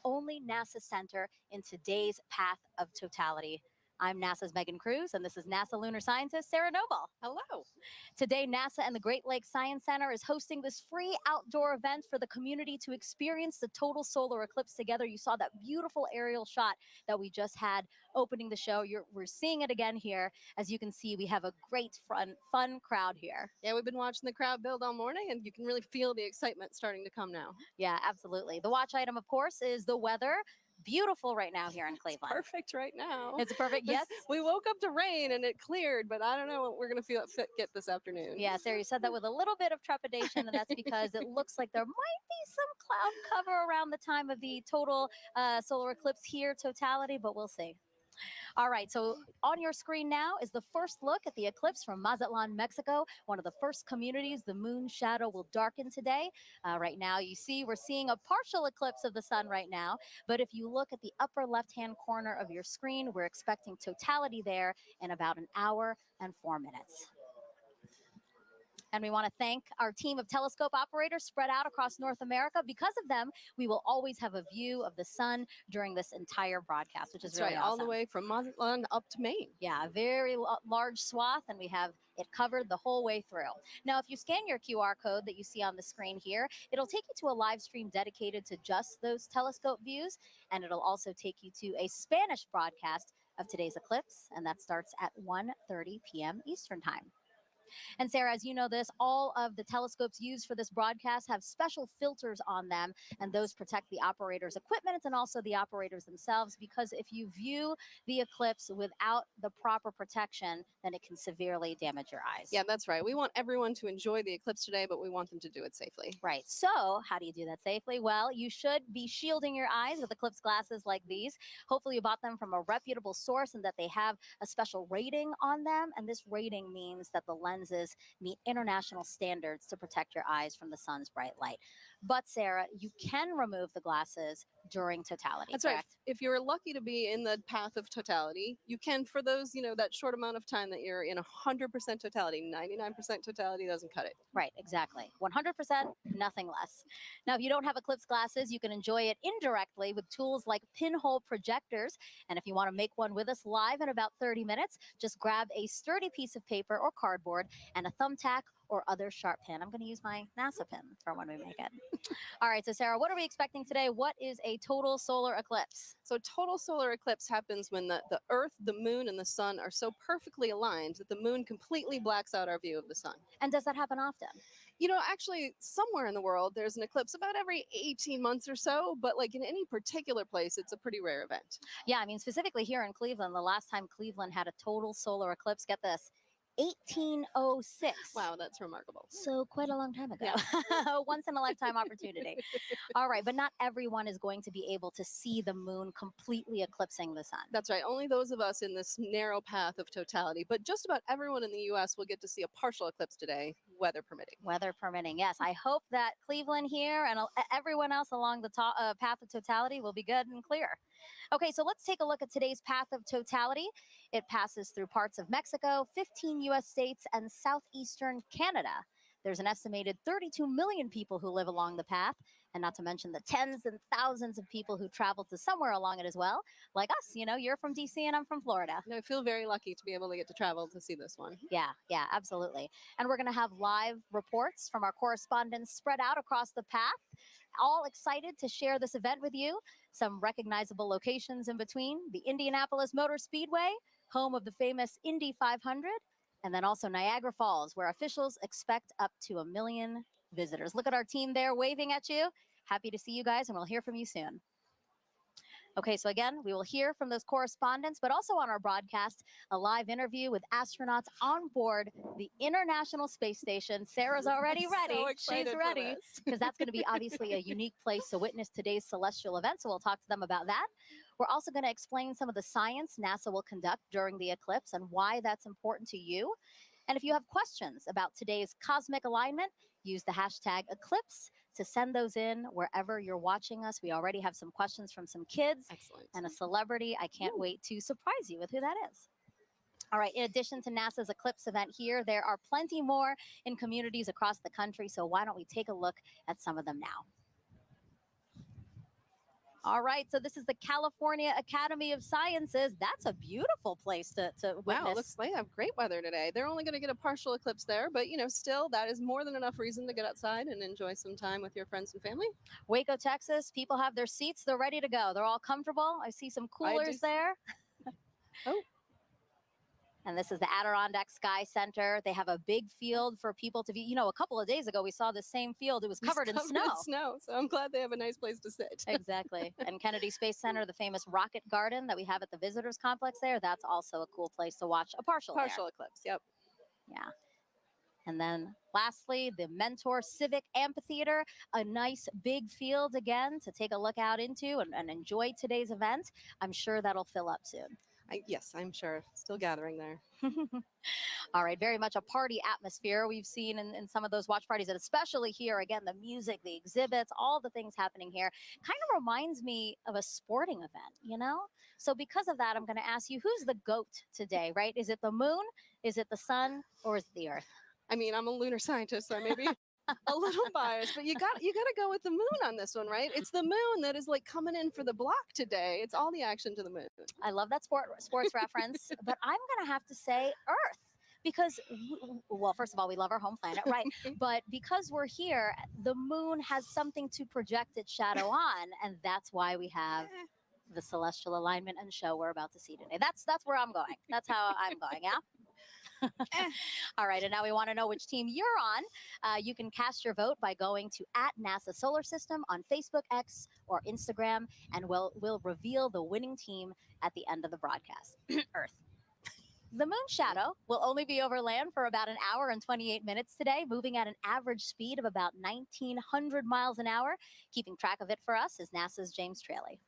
only NASA center in today's path of totality. I'm NASA's Megan Cruz, and this is NASA lunar scientist Sarah Noble. Hello. Today, NASA and the Great Lakes Science Center is hosting this free outdoor event for the community to experience the total solar eclipse together. You saw that beautiful aerial shot that we just had opening the show. We're seeing it again here. As you can see, we have a great fun crowd here. Yeah, we've been watching the crowd build all morning, and you can really feel the excitement starting to come now. Yeah, absolutely. The watch item, of course, is the weather. Beautiful right now here in Cleveland. It's perfect right now. It's perfect, yes. We woke up to rain and it cleared, but I don't know what we're going to get this afternoon. Yeah, Sarah, you said that with a little bit of trepidation, and that's because it looks like there might be some cloud cover around the time of the total solar eclipse here, totality, but we'll see. All right, so on your screen now is the first look at the eclipse from Mazatlan, Mexico, one of the first communities the moon's shadow will darken today. Right now, you see we're seeing a partial eclipse of the sun right now, but if you look at the upper left-hand corner of your screen, we're expecting totality there in about an hour and 4 minutes. And we want to thank our team of telescope operators spread out across North America. Because of them, we will always have a view of the sun during this entire broadcast, which is really awesome. All the way from Mazatlan up to Maine. Yeah, a very large swath, and we have it covered the whole way through. Now, if you scan your QR code that you see on the screen here, it'll take you to a live stream dedicated to just those telescope views, and it'll also take you to a Spanish broadcast of today's eclipse, and that starts at 1:30 p.m. Eastern Time. And Sarah, as you know this, all of the telescopes used for this broadcast have special filters on them, and those protect the operator's equipment and also the operators themselves, because if you view the eclipse without the proper protection, then it can severely damage your eyes. Yeah, that's right. We want everyone to enjoy the eclipse today, but we want them to do it safely. Right. So how do you do that safely? Well, you should be shielding your eyes with eclipse glasses like these. Hopefully you bought them from a reputable source and that they have a special rating on them. And this rating means that the lenses meet international standards to protect your eyes from the sun's bright light. But Sarah, you can remove the glasses during totality. That's correct? right. If you're lucky to be in the path of totality, you can, for those, that short amount of time that you're in 100% totality. 99% totality doesn't cut it. Right, exactly. 100%, nothing less. Now, if you don't have eclipse glasses, you can enjoy it indirectly with tools like pinhole projectors. And if you want to make one with us live in about 30 minutes, just grab a sturdy piece of paper or cardboard and a thumbtack or other sharp pin. I'm going to use my NASA pin for when we make it. All right, so Sarah, what are we expecting today? What is a total solar eclipse? So total solar eclipse happens when the Earth, the moon, and the sun are so perfectly aligned that the moon completely blacks out our view of the sun. And does that happen often? Actually, somewhere in the world, there's an eclipse about every 18 months or so, but like in any particular place, it's a pretty rare event. Yeah, I mean, specifically here in Cleveland, the last time Cleveland had a total solar eclipse, get this, 1806. Wow, that's remarkable. So quite a long time ago. Yeah. Once in a lifetime opportunity. All right, but not everyone is going to be able to see the moon completely eclipsing the sun. That's right. Only those of us in this narrow path of totality, but just about everyone in the U.S. will get to see a partial eclipse today, weather permitting. Weather permitting, yes. I hope that Cleveland here and everyone else along the path of totality will be good and clear. Okay, so let's take a look at today's path of totality. It passes through parts of Mexico, 15 U.S. states, and southeastern Canada. There's an estimated 32 million people who live along the path, and not to mention the tens and thousands of people who travel to somewhere along it as well, like us. You're from D.C. and I'm from Florida. I feel very lucky to be able to get to travel to see this one. Yeah, absolutely. And we're going to have live reports from our correspondents spread out across the path, all excited to share this event with you. Some recognizable locations in between: the Indianapolis Motor Speedway, home of the famous Indy 500, and then also Niagara Falls, where officials expect up to 1 million visitors. Look at our team there waving at you. Happy to see you guys, and we'll hear from you soon. Okay, so again, we will hear from those correspondents, but also on our broadcast, a live interview with astronauts on board the International Space Station. Sarah's already ready. So excited. She's ready, because that's going to be obviously a unique place to witness today's celestial event, so we'll talk to them about that. We're also going to explain some of the science NASA will conduct during the eclipse and why that's important to you. And if you have questions about today's cosmic alignment, use the hashtag Eclipse to send those in wherever you're watching us. We already have some questions from some kids. Excellent. And a celebrity. I can't wait to surprise you with who that is. All right, in addition to NASA's Eclipse event here, there are plenty more in communities across the country. So why don't we take a look at some of them now? All right, so this is the California Academy of Sciences. That's a beautiful place to witness. Wow, it looks like they have great weather today. They're only going to get a partial eclipse there, but still, that is more than enough reason to get outside and enjoy some time with your friends and family. Waco, Texas, people have their seats. They're ready to go. They're all comfortable. I see some coolers there. Oh. And this is the Adirondack Sky Center. They have a big field for people to be, a couple of days ago, we saw the same field. It was covered in snow. So I'm glad they have a nice place to sit. Exactly. And Kennedy Space Center, the famous rocket garden that we have at the visitors complex there, that's also a cool place to watch a partial eclipse. Yep. Yeah. And then lastly, the Mentor Civic Amphitheater, a nice big field again to take a look out into and enjoy today's event. I'm sure that'll fill up soon. Yes, I'm sure. Still gathering there. All right, very much a party atmosphere we've seen in some of those watch parties, and especially here, again, the music, the exhibits, all the things happening here kind of reminds me of a sporting event, So because of that, I'm going to ask you, who's the GOAT today, right? Is it the moon, is it the sun, or is it the earth? I mean, I'm a lunar scientist, so maybe a little biased, but you got to go with the moon on this one, right? It's the moon that is like coming in for the block today. It's all the action to the moon. I love that sports reference, but I'm going to have to say Earth. Because, well, first of all, we love our home planet, right? But because we're here, the moon has something to project its shadow on, and that's why we have the celestial alignment and show we're about to see today. That's where I'm going. That's how I'm going, yeah? All right, and now we want to know which team you're on. You can cast your vote by going to @NASA Solar System on Facebook, X, or Instagram, and we'll reveal the winning team at the end of the broadcast. Earth. The moon shadow will only be over land for about an hour and 28 minutes today, moving at an average speed of about 1,900 miles an hour. Keeping track of it for us is NASA's James Traley.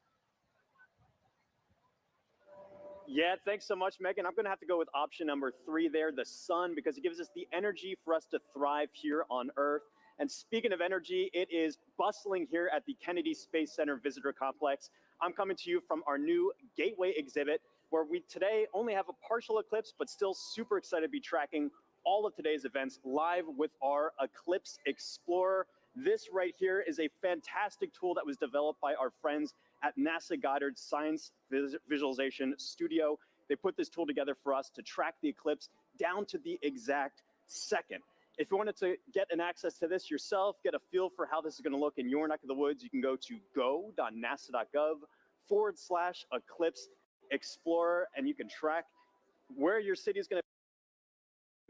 Yeah, thanks so much, Megan. I'm going to have to go with option number 3 there, the sun, because it gives us the energy for us to thrive here on Earth. And speaking of energy, it is bustling here at the Kennedy Space Center Visitor Complex. I'm coming to you from our new Gateway exhibit, where we today only have a partial eclipse, but still super excited to be tracking all of today's events live with our Eclipse Explorer. This right here is a fantastic tool that was developed by our friends at NASA Goddard Science Visualization Studio. They put this tool together for us to track the eclipse down to the exact second. If you wanted to get an access to this yourself, get a feel for how this is going to look in your neck of the woods, you can go to go.nasa.gov/eclipse Explorer, and you can track where your city is going to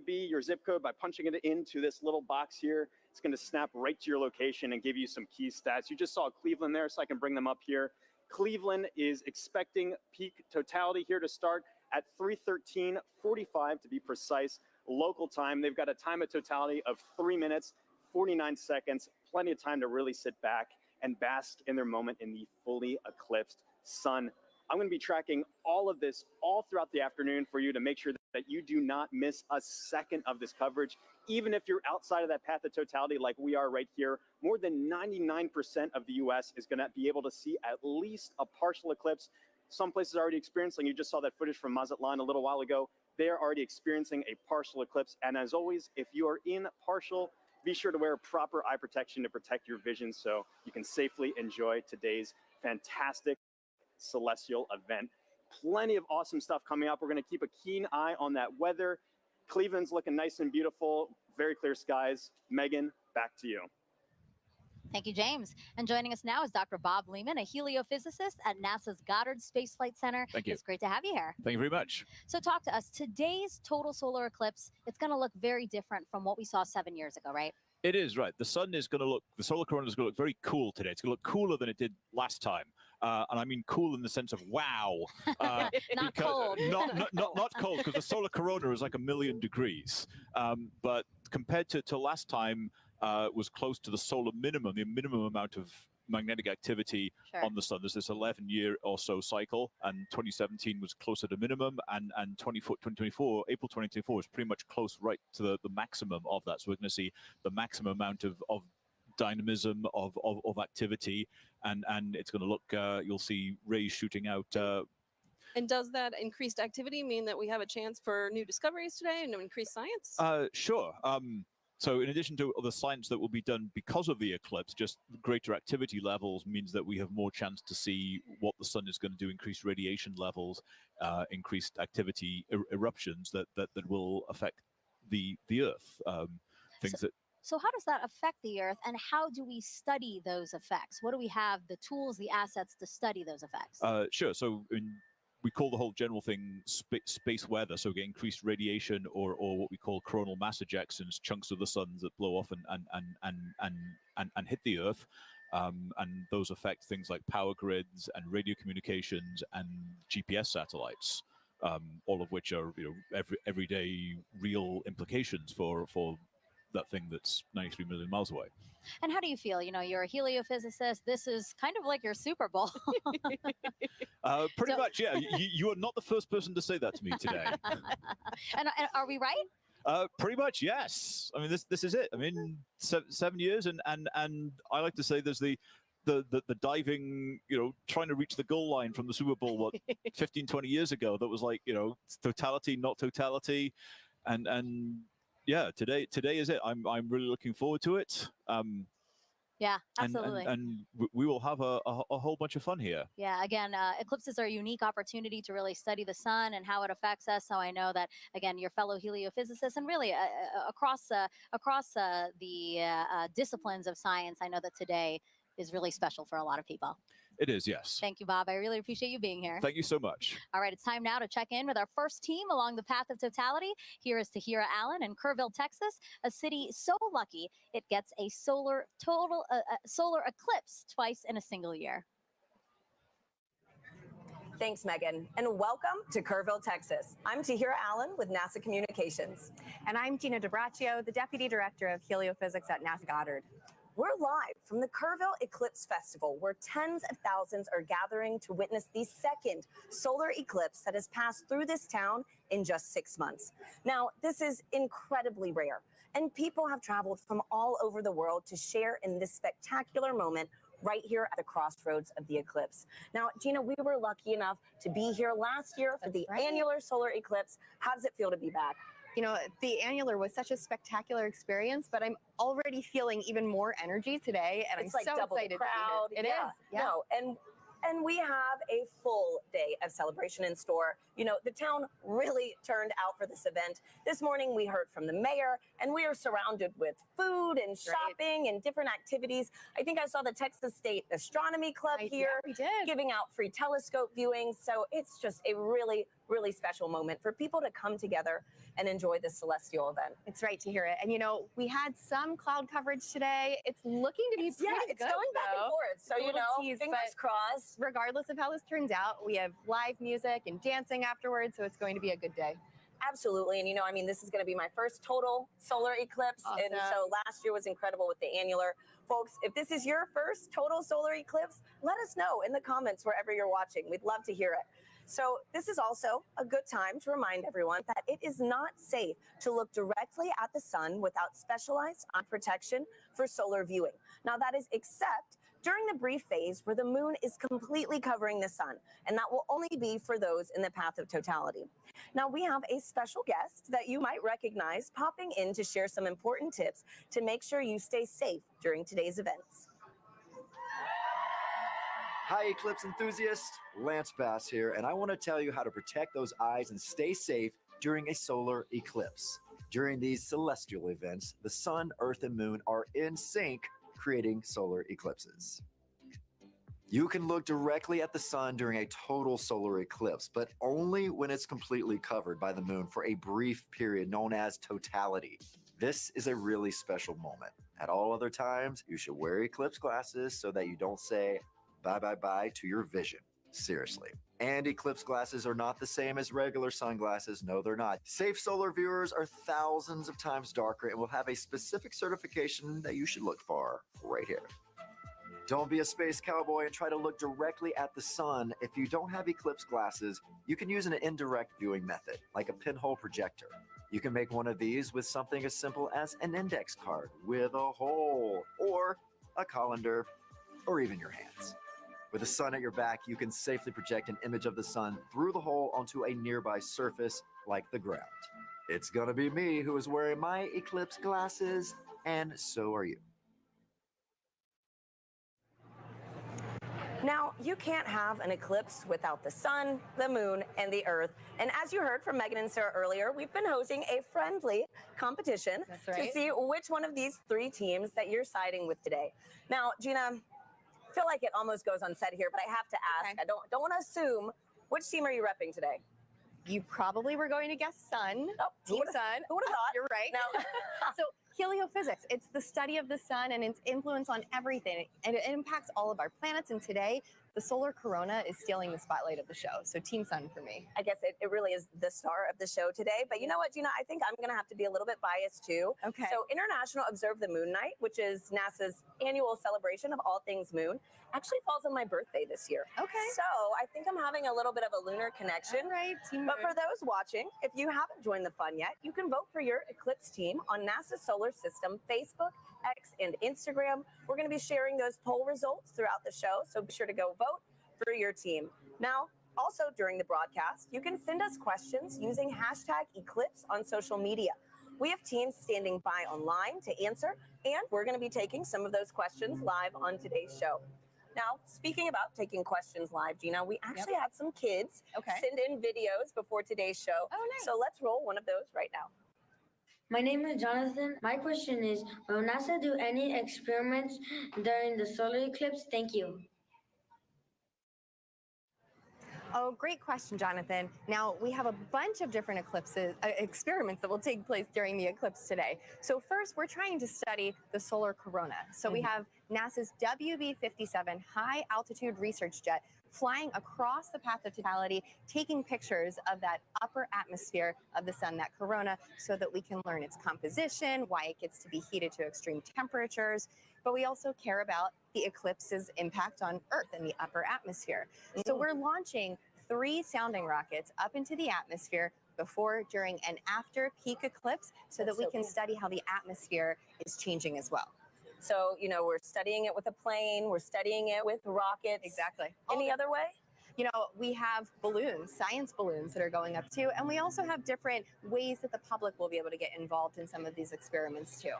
be, your zip code, by punching it into this little box here. It's going to snap right to your location and give you some key stats. You just saw Cleveland there, so I can bring them up here. Cleveland is expecting peak totality here to start at 3:13:45 to be precise, local time. They've got a time of totality of 3 minutes, 49 seconds, plenty of time to really sit back and bask in their moment in the fully eclipsed sun. I'm going to be tracking all of this all throughout the afternoon for you to make sure that you do not miss a second of this coverage. Even if you're outside of that path of totality like we are right here, more than 99% of the U.S. is going to be able to see at least a partial eclipse. Some places are already experiencing, you just saw that footage from Mazatlan a little while ago. They are already experiencing a partial eclipse. And as always, if you are in partial, be sure to wear proper eye protection to protect your vision so you can safely enjoy today's fantastic celestial event. Plenty of awesome stuff coming up. We're going to keep a keen eye on that weather. Cleveland's looking nice and beautiful, very clear skies. Megan, back to you. Thank you, James. And joining us now is Dr. Bob Lehman, a heliophysicist at NASA's Goddard Space Flight Center. Thank you. It's great to have you here. Thank you very much. So talk to us. Today's total solar eclipse, it's going to look very different from what we saw 7 years ago, right? It is, right. The sun is going to look, the solar corona is going to look very cool today. It's going to look cooler than it did last time. And I mean cool in the sense of wow. Not cold. Not cold, because the solar corona is like 1,000,000 degrees. But compared to last time, it was close to the solar minimum, the minimum amount of magnetic activity on the sun. There's this 11-year or so cycle, and 2017 was closer to minimum, and 2024, April 2024 is pretty much close right to the maximum of that. So we're going to see the maximum amount of dynamism of activity, and it's going to look, you'll see rays shooting out. And does that increased activity mean that we have a chance for new discoveries today and increased science? Sure. So in addition to the science that will be done because of the eclipse, just greater activity levels means that we have more chance to see what the sun is going to do, increased radiation levels, increased activity, eruptions that will affect the Earth. Things that. So how does that affect the Earth, and how do we study those effects? What do we have, the tools, the assets to study those effects? Sure. So we call the whole general thing space weather. So we get increased radiation or what we call coronal mass ejections, chunks of the suns that blow off and hit the Earth. And those affect things like power grids and radio communications and GPS satellites, all of which are everyday real implications for that thing that's 93 million miles away. And how do you feel? You're a heliophysicist. This is kind of like your Super Bowl. Pretty much, yeah. You are not the first person to say that to me today. and are we right? Pretty much, yes. I mean, this is it. I mean, 7 years, and I like to say there's the diving, trying to reach the goal line from the Super Bowl, 15, 20 years ago, that was like, totality, not totality. And yeah, today is it. I'm really looking forward to it. Yeah, absolutely. And we will have a whole bunch of fun here. Yeah, again, eclipses are a unique opportunity to really study the sun and how it affects us. So I know that, again, your fellow heliophysicists and really across the disciplines of science, I know that today is really special for a lot of people. It is, yes. Thank you, Bob. I really appreciate you being here. Thank you so much. All right, it's time now to check in with our first team along the path of totality. Here is Tahira Allen in Kerrville, Texas, a city so lucky it gets a solar eclipse twice in a single year. Thanks, Megan, and welcome to Kerrville, Texas. I'm Tahira Allen with NASA Communications. And I'm Gina DiBraccio, the Deputy Director of Heliophysics at NASA Goddard. We're live from the Kerrville Eclipse Festival, where tens of thousands are gathering to witness the second solar eclipse that has passed through this town in just 6 months. Now, this is incredibly rare, and people have traveled from all over the world to share in this spectacular moment right here at the crossroads of the eclipse. Now, Gina, we were lucky enough to be here last year for the annular solar eclipse. How does it feel to be back? The annular was such a spectacular experience, but I'm already feeling even more energy today, and It's I'm like so double excited the crowd. to be here. It is. Yeah. No, and we have a full day of celebration in store. The town really turned out for this event. This morning we heard from the mayor, and we are surrounded with food and shopping and different activities. I think I saw the Texas State Astronomy Club here giving out free telescope viewings. So it's just a really, really special moment for people to come together and enjoy this celestial event. It's right to hear it. And we had some cloud coverage today. It's looking to be pretty good. It's going back and forth. So, fingers crossed. Regardless of how this turns out, we have live music and dancing afterwards, so it's going to be a good day. Absolutely. And this is going to be my first total solar eclipse. Awesome. And so last year was incredible with the annular. Folks, if this is your first total solar eclipse, let us know in the comments wherever you're watching. We'd love to hear it. So this is also a good time to remind everyone that it is not safe to look directly at the sun without specialized eye protection for solar viewing. Now that is except during the brief phase where the moon is completely covering the sun, and that will only be for those in the path of totality. Now we have a special guest that you might recognize popping in to share some important tips to make sure you stay safe during today's events. Hi, eclipse enthusiasts. Lance Bass here, and I want to tell you how to protect those eyes and stay safe during a solar eclipse. During these celestial events, the sun, earth, and moon are in sync, creating solar eclipses. You can look directly at the sun during a total solar eclipse, but only when it's completely covered by the moon for a brief period known as totality. This is a really special moment. At all other times, you should wear eclipse glasses so that you don't say bye-bye-bye to your vision. Seriously. And eclipse glasses are not the same as regular sunglasses. No, they're not. Safe solar viewers are thousands of times darker and will have a specific certification that you should look for right here. Don't be a space cowboy and try to look directly at the sun. If you don't have eclipse glasses, you can use an indirect viewing method, like a pinhole projector. You can make one of these with something as simple as an index card with a hole, or a colander, or even your hands. With the sun at your back, you can safely project an image of the sun through the hole onto a nearby surface like the ground. It's going to be me who is wearing my eclipse glasses, and so are you. Now, you can't have an eclipse without the sun, the moon, and the earth. And as you heard from Megan and Sarah earlier, we've been hosting a friendly competition to see which one of these three teams that you're siding with today. Now, Gina, I feel like it almost goes unsaid here, but I have to ask, I don't want to assume, which team are you repping today? You probably were going to guess sun. Oh, Team sun. Who would have thought? You're right. No. So heliophysics, it's the study of the sun and its influence on everything. And it impacts all of our planets. And today, the solar corona is stealing the spotlight of the show. So Team Sun for me. I guess it really is the star of the show today. But you know what, Gina? I think I'm going to have to be a little bit biased too. Okay. So International Observe the Moon Night, which is NASA's annual celebration of all things moon, actually falls on my birthday this year. Okay. So I think I'm having a little bit of a lunar connection. All right, Team But Moon. for those watching, if you haven't joined the fun yet, you can vote for your eclipse team on NASA's Solar System Facebook, X, and Instagram. We're going to be sharing those poll results throughout the show, so be sure to go vote for your team. Now, also during the broadcast, you can send us questions using #Eclipse on social media. We have teams standing by online to answer, and we're going to be taking some of those questions live on today's show. Now, speaking about taking questions live, Gina, we actually had some kids send in videos before today's show. Oh, nice. So let's roll one of those right now. My name is Jonathan. My question is, will NASA do any experiments during the solar eclipse? Thank you. Oh, great question, Jonathan. Now, we have a bunch of different experiments that will take place during the eclipse today. So first, we're trying to study the solar corona. So we have NASA's WB-57 high-altitude research jet flying across the path of totality, taking pictures of that upper atmosphere of the sun, that corona, so that we can learn its composition, why it gets to be heated to extreme temperatures. But we also care about the eclipse's impact on Earth and the upper atmosphere. So we're launching 3 sounding rockets up into the atmosphere before, during, and after peak eclipse so that we can study how the atmosphere is changing as well. So, you know, we're studying it with a plane, we're studying it with rockets. Exactly. Any other way? You know, we have balloons, science balloons that are going up too, and we also have different ways that the public will be able to get involved in some of these experiments too.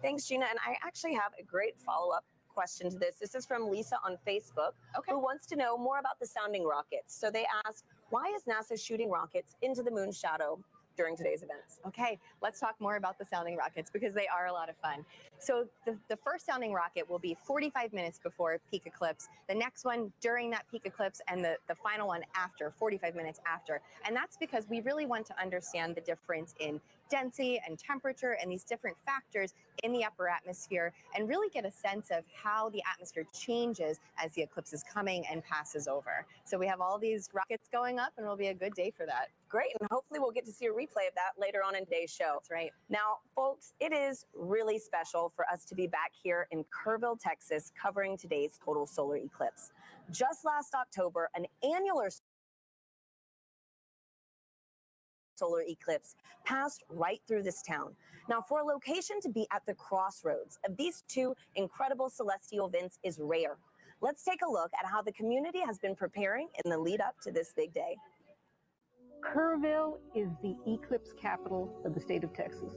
Thanks, Gina. And I actually have a great follow-up question to this. This is from Lisa on Facebook, who wants to know more about the sounding rockets. So they ask, why is NASA shooting rockets into the moon's shadow during today's events? Okay, let's talk more about the sounding rockets because they are a lot of fun. So the first sounding rocket will be 45 minutes before peak eclipse, the next one during that peak eclipse, and the final one after, 45 minutes after. And that's because we really want to understand the difference in density and temperature and these different factors in the upper atmosphere and really get a sense of how the atmosphere changes as the eclipse is coming and passes over. So we have all these rockets going up and it'll be a good day for that. Great, and hopefully we'll get to see a replay of that later on in today's show. That's right. Now, folks, it is really special for us to be back here in Kerrville, Texas, covering today's total solar eclipse. Just last October, an annular solar eclipse passed right through this town. Now, for a location to be at the crossroads of these two incredible celestial events is rare. Let's take a look at how the community has been preparing in the lead up to this big day. Kerrville is the eclipse capital of the state of Texas.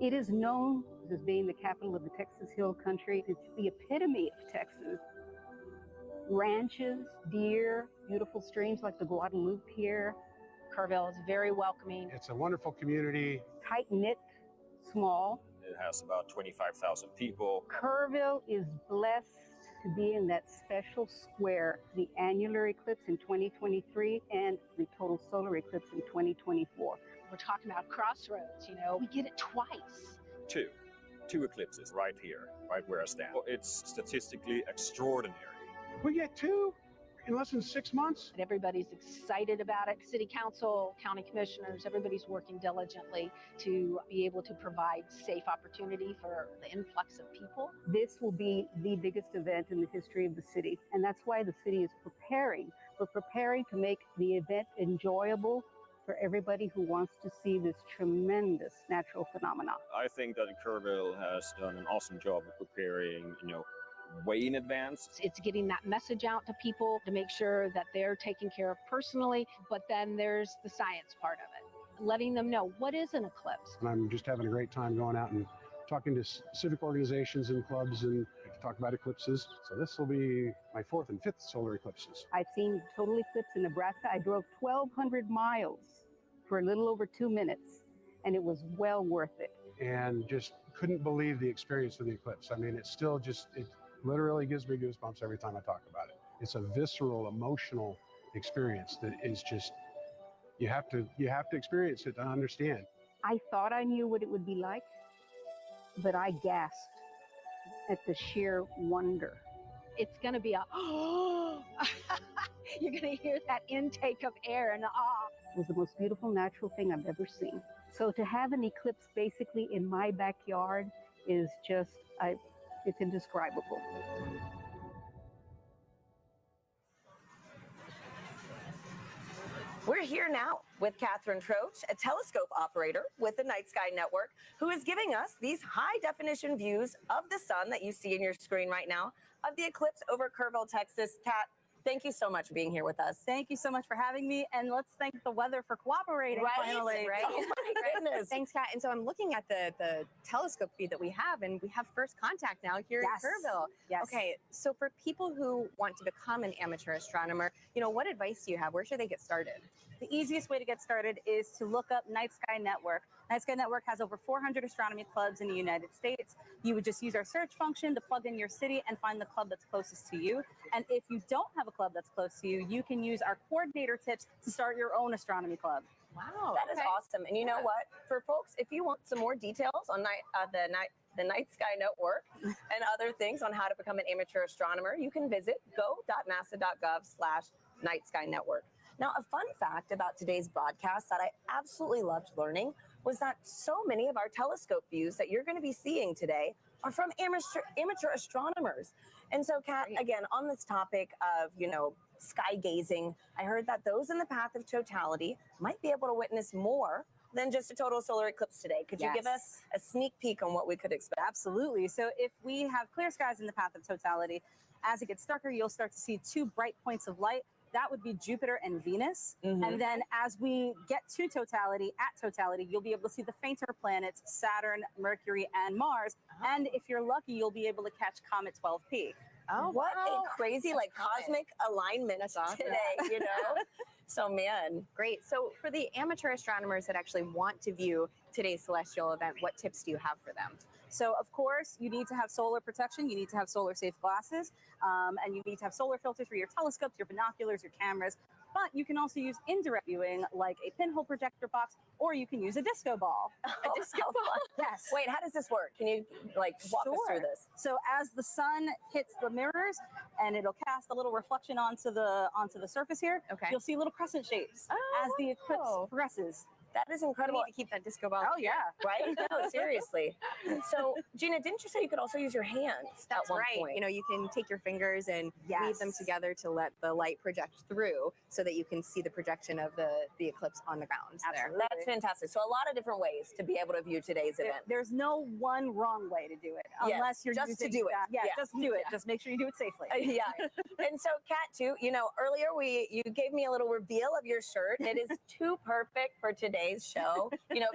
It is known as being the capital of the Texas Hill Country. It's the epitome of Texas. Ranches, deer, beautiful streams like the Guadalupe here. Kerrville is very welcoming. It's a wonderful community. Tight-knit, small. It has about 25,000 people. Kerrville is blessed to be in that special square, the annular eclipse in 2023 and the total solar eclipse in 2024. We're talking about crossroads, you know, we get it twice. Two eclipses right here, right where I stand. It's statistically extraordinary. We get 2 in less than 6 months. Everybody's excited about it. City council, county commissioners, everybody's working diligently to be able to provide safe opportunity for the influx of people. This will be the biggest event in the history of the city, and that's why the city is preparing. We're preparing to make the event enjoyable for everybody who wants to see this tremendous natural phenomenon. I think that Kerrville has done an awesome job of preparing, way in advance. It's getting that message out to people to make sure that they're taken care of personally, but then there's the science part of it. letting them know what is an eclipse. And I'm just having a great time going out and talking to civic organizations and clubs and talk about eclipses. So this will be my 4th and 5th solar eclipses. I've seen total eclipse in Nebraska. I drove 1,200 miles for a little over 2 minutes, and it was well worth it. And just couldn't believe the experience of the eclipse. I mean, it's still just, it literally gives me goosebumps every time I talk about it. It's a visceral, emotional experience that is just, you have to experience it to understand. I thought I knew what it would be like, but I gasped at the sheer wonder. It's going to be a, oh, you're going to hear that intake of air and ah. It was the most beautiful natural thing I've ever seen. So to have an eclipse basically in my backyard is just, it's indescribable. We're here now with Catherine Troach, a telescope operator with the Night Sky Network, who is giving us these high-definition views of the sun that you see in your screen right now of the eclipse over Kerrville, Texas. Kat, thank you so much for being here with us. Thank you so much for having me, and let's thank the weather for cooperating finally. Right? Oh my goodness. Thanks, Kat. And so I'm looking at the telescope feed that we have, and we have first contact now here in Kerrville. Yes. Okay, so for people who want to become an amateur astronomer, what advice do you have? Where should they get started? The easiest way to get started is to look up Night Sky Network. Night Sky Network has over 400 astronomy clubs in the United States. You would just use our search function to plug in your city and find the club that's closest to you. And if you don't have a club that's close to you, you can use our coordinator tips to start your own astronomy club. Wow, that is awesome. And you know what? For folks, if you want some more details on the Night Sky Network and other things on how to become an amateur astronomer, you can visit go.nasa.gov/Night Sky Network. Now, a fun fact about today's broadcast that I absolutely loved learning was that so many of our telescope views that you're going to be seeing today are from amateur astronomers. And so, Kat, again, on this topic of, sky gazing, I heard that those in the path of totality might be able to witness more than just a total solar eclipse today. Could you give us a sneak peek on what we could expect? Absolutely. So if we have clear skies in the path of totality, as it gets darker, you'll start to see two bright points of light. That would be Jupiter and Venus. And then as we get to totality, you'll be able to see the fainter planets, Saturn, Mercury, and Mars. And if you're lucky, you'll be able to catch Comet 12P. Oh, what a crazy, cosmic alignment today, So, man. Great. So for the amateur astronomers that actually want to view today's celestial event, what tips do you have for them? So, of course, you need to have solar protection. You need to have solar safe glasses. And you need to have solar filters for your telescopes, your binoculars, your cameras. But you can also use indirect viewing like a pinhole projector box, or you can use a disco ball. A disco ball? Yes. Wait, how does this work? Can you walk us through this? So as the sun hits the mirrors and it'll cast a little reflection onto the surface here, you'll see little crescent shapes as the eclipse progresses. That is incredible. We need to keep that disco ball. Oh, yeah. Right? No, seriously. So, Gina, didn't you say you could also use your hands That's at one right. point? You can take your fingers and weave them together to let the light project through so that you can see the projection of the eclipse on the ground there. That's fantastic. So a lot of different ways to be able to view today's event. There's no one wrong way to do it, unless you're just using to do it. Just do it. Just make sure you do it safely. And so, Kat, too, earlier you gave me a little reveal of your shirt. It is too perfect for today's show.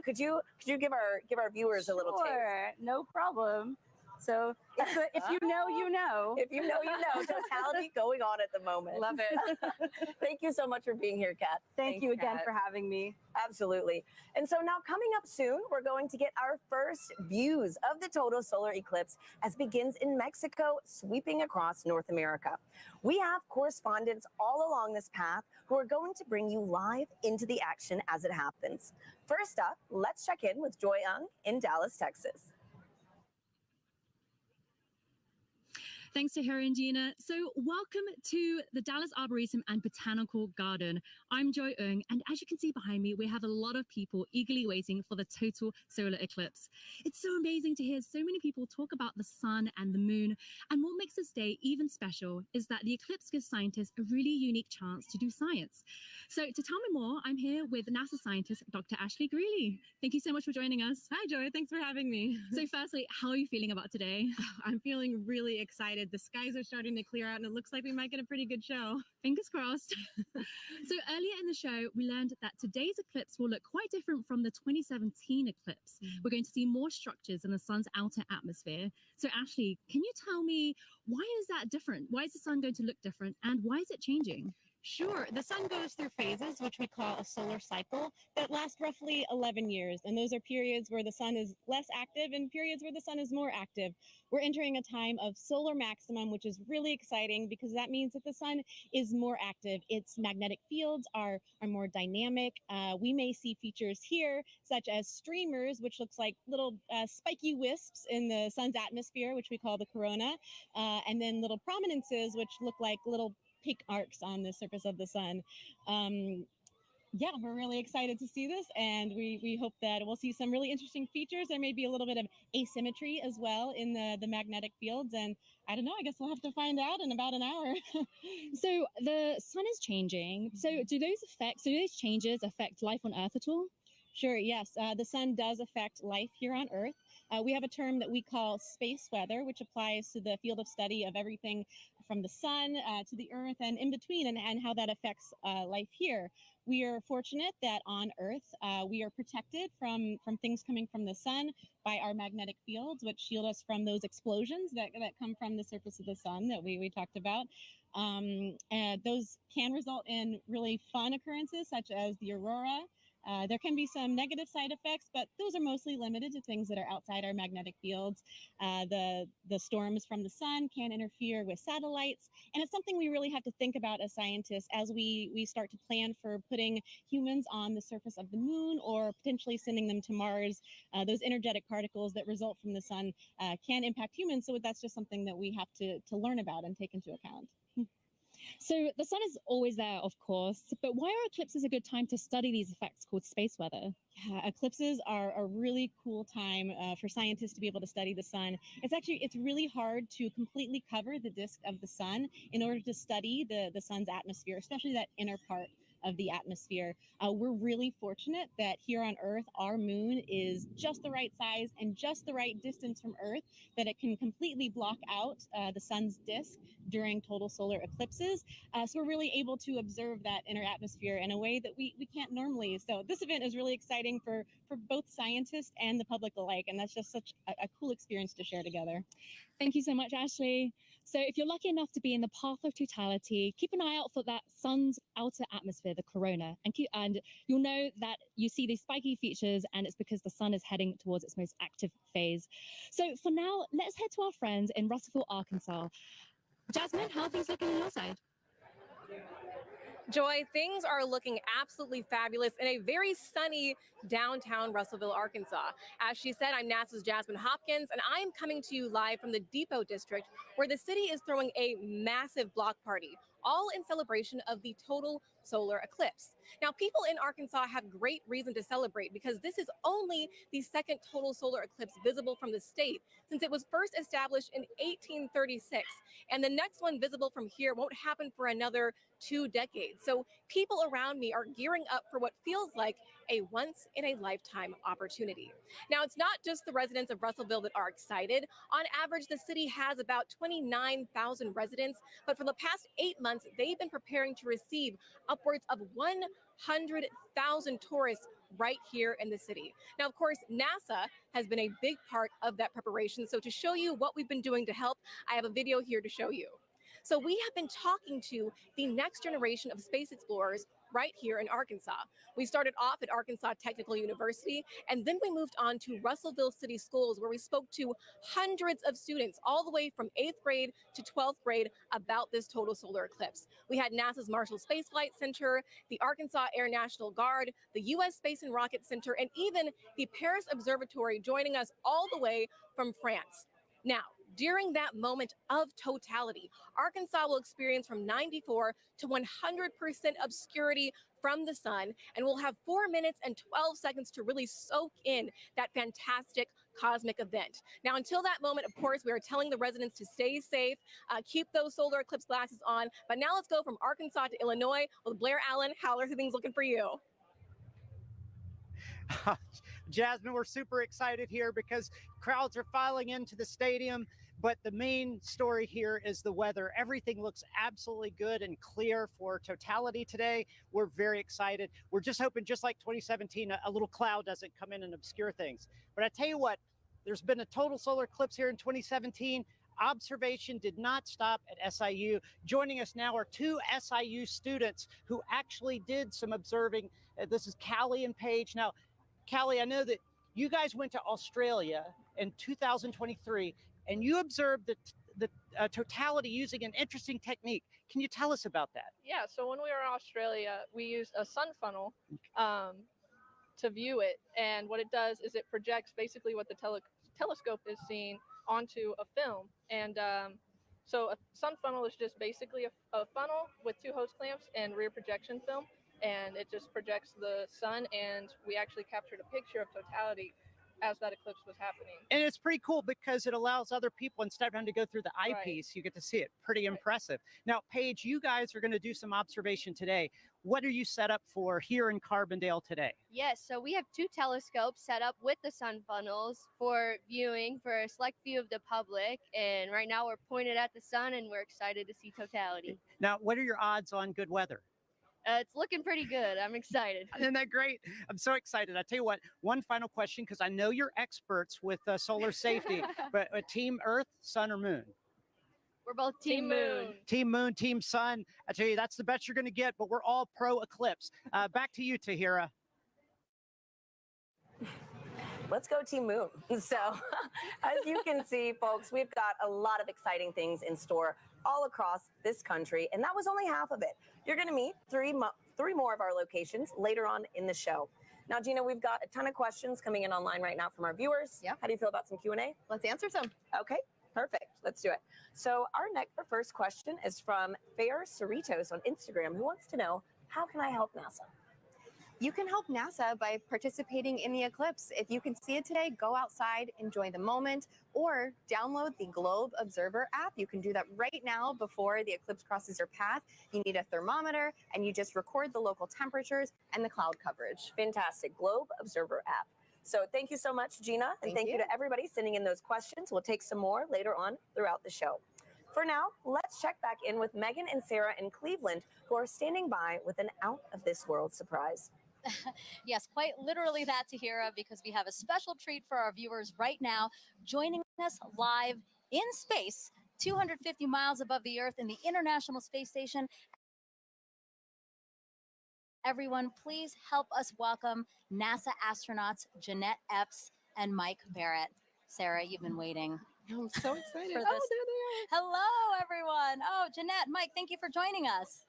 Could you give our viewers a little taste? Sure, no problem. So if you know, you know. If you know, you know. Totality going on at the moment. Love it. Thank you so much for being here, Kat. Thank you again for having me. Absolutely. And so now coming up soon, we're going to get our first views of the total solar eclipse as it begins in Mexico, sweeping across North America. We have correspondents all along this path who are going to bring you live into the action as it happens. First up, let's check in with Joy Ung in Dallas, Texas. Thanks to Harry and Gina. So welcome to the Dallas Arboretum and Botanical Garden. I'm Joy Ung, and as you can see behind me, we have a lot of people eagerly waiting for the total solar eclipse. It's so amazing to hear so many people talk about the sun and the moon, and what makes this day even special is that the eclipse gives scientists a really unique chance to do science. So to tell me more, I'm here with NASA scientist, Dr. Ashley Greeley. Thank you so much for joining us. Hi, Joy. Thanks for having me. So firstly, how are you feeling about today? I'm feeling really excited excited. The skies are starting to clear out and it looks like we might get a pretty good show. Fingers crossed. So earlier in the show, we learned that today's eclipse will look quite different from the 2017 eclipse. We're going to see more structures in the sun's outer atmosphere. So Ashley, can you tell me, why is that different? Why is the sun going to look different and why is it changing? Sure. The sun goes through phases, which we call a solar cycle, that last roughly 11 years. And those are periods where the sun is less active and periods where the sun is more active. We're entering a time of solar maximum, which is really exciting because that means that the sun is more active. Its magnetic fields are more dynamic. We may see features here, such as streamers, which looks like little spiky wisps in the sun's atmosphere, which we call the corona, and then little prominences, which look like little peak arcs on the surface of the sun. Yeah, we're really excited to see this, and we hope that we'll see some really interesting features. There may be a little bit of asymmetry as well in the magnetic fields, and I don't know, I guess we'll have to find out in about an hour. So the sun is changing. So do those changes affect life on Earth at all? Sure, yes. The sun does affect life here on Earth. We have a term that we call space weather, which applies to the field of study of everything from the sun to the Earth and in between, and how that affects life here. We are fortunate that on Earth, we are protected from things coming from the sun by our magnetic fields, which shield us from those explosions that come from the surface of the sun that we talked about. And those can result in really fun occurrences, such as the aurora. There can be some negative side effects, but those are mostly limited to things that are outside our magnetic fields. The storms from the sun can interfere with satellites, and it's something we really have to think about as scientists as we start to plan for putting humans on the surface of the moon or potentially sending them to Mars. Those energetic particles that result from the sun can impact humans, so that's just something that we have to learn about and take into account. So the sun is always there, of course, but why are eclipses a good time to study these effects called space weather? Yeah, eclipses are a really cool time for scientists to be able to study the sun. It's really hard to completely cover the disk of the sun in order to study the sun's atmosphere, especially that inner part of the atmosphere. We're really fortunate that here on Earth, our moon is just the right size and just the right distance from Earth that it can completely block out the sun's disk during total solar eclipses. So we're really able to observe that inner atmosphere in a way that we can't normally. So this event is really exciting for both scientists and the public alike, and that's just such a cool experience to share together. Thank you so much, Ashley. So if you're lucky enough to be in the path of totality, keep an eye out for that sun's outer atmosphere, the corona, and you'll know that you see these spiky features, and it's because the sun is heading towards its most active phase. So for now, let's head to our friends in Russellville, Arkansas. Jasmine, how are things looking on your side? Joy, things are looking absolutely fabulous in a very sunny downtown Russellville, Arkansas. As she said, I'm NASA's Jasmine Hopkins, and I am coming to you live from the Depot District, where the city is throwing a massive block party, all in celebration of the total solar eclipse. Now, people in Arkansas have great reason to celebrate because this is only the second total solar eclipse visible from the state since it was first established in 1836. And the next one visible from here won't happen for another 2 decades. So people around me are gearing up for what feels like a once-in-a-lifetime opportunity. Now, it's not just the residents of Russellville that are excited. On average, the city has about 29,000 residents, but for the past 8 months, they've been preparing to receive upwards of 100,000 tourists right here in the city. Now, of course, NASA has been a big part of that preparation. So to show you what we've been doing to help, I have a video here to show you. So we have been talking to the next generation of space explorers right here in Arkansas. We started off at Arkansas Technical University, and then we moved on to Russellville City Schools, where we spoke to hundreds of students all the way from 8th grade to 12th grade about this total solar eclipse. We had NASA's Marshall Space Flight Center, the Arkansas Air National Guard, the U.S. Space and Rocket Center, and even the Paris Observatory joining us all the way from France. Now, during that moment of totality, Arkansas will experience from 94 to 100% obscurity from the sun, and we'll have 4 minutes and 12 seconds to really soak in that fantastic cosmic event. Now, until that moment, of course, we are telling the residents to stay safe, keep those solar eclipse glasses on. But now let's go from Arkansas to Illinois with Blair Allen. How are things looking for you? Jasmine, we're super excited here because crowds are filing into the stadium. But the main story here is the weather. Everything looks absolutely good and clear for totality today. We're very excited. We're just hoping, just like 2017, a little cloud doesn't come in and obscure things. But I tell you what, there's been a total solar eclipse here in 2017. Observation did not stop at SIU. Joining us now are two SIU students who actually did some observing. This is Callie and Paige. Now, Callie, I know that you guys went to Australia in 2023 and you observed the totality using an interesting technique. Can you tell us about that? Yeah, so when we were in Australia, we used a sun funnel to view it. And what it does is it projects basically what the telescope is seeing onto a film. And so a sun funnel is just basically a funnel with two hose clamps and rear projection film. And it just projects the sun, and we actually captured a picture of totality as that eclipse was happening. And it's pretty cool because it allows other people, instead of having to go through the eyepiece, you get to see it. Pretty impressive. Now, Paige, you guys are going to do some observation today. What are you set up for here in Carbondale today? Yes, so we have two telescopes set up with the sun funnels for viewing for a select view of the public. And right now we're pointed at the sun and we're excited to see totality. Now, what are your odds on good weather? It's looking pretty good. I'm excited. Isn't that great? I'm so excited. I tell you what, one final question, because I know you're experts with solar safety, but Team Earth, Sun, or Moon? We're both Team Moon. Team Moon, Team Sun. I tell you, that's the best you're going to get, but we're all pro eclipse. Back to you, Tahira. Let's go Team Moon. So as you can see, folks, we've got a lot of exciting things in store all across this country, and that was only half of it. You're going to meet three more of our locations later on in the show. Now, Gina, we've got a ton of questions coming in online right now from our viewers. Yeah. How do you feel about some Q&A? Let's answer some. Okay, perfect. Let's do it. So our first question is from Fair Cerritos on Instagram, who wants to know, how can I help NASA? You can help NASA by participating in the eclipse. If you can see it today, go outside, enjoy the moment, or download the Globe Observer app. You can do that right now before the eclipse crosses your path. You need a thermometer, and you just record the local temperatures and the cloud coverage. Fantastic. Globe Observer app. So thank you so much, Gina, and thank you to everybody sending in those questions. We'll take some more later on throughout the show. For now, let's check back in with Megan and Sarah in Cleveland, who are standing by with an out-of-this-world surprise. Yes, quite literally that, Tahira, because we have a special treat for our viewers right now, joining us live in space, 250 miles above the Earth in the International Space Station. Everyone, please help us welcome NASA astronauts Jeanette Epps and Mike Barrett. Sarah, you've been waiting. I'm so excited. For this. Oh, there they are. Hello, everyone. Oh, Jeanette, Mike, thank you for joining us.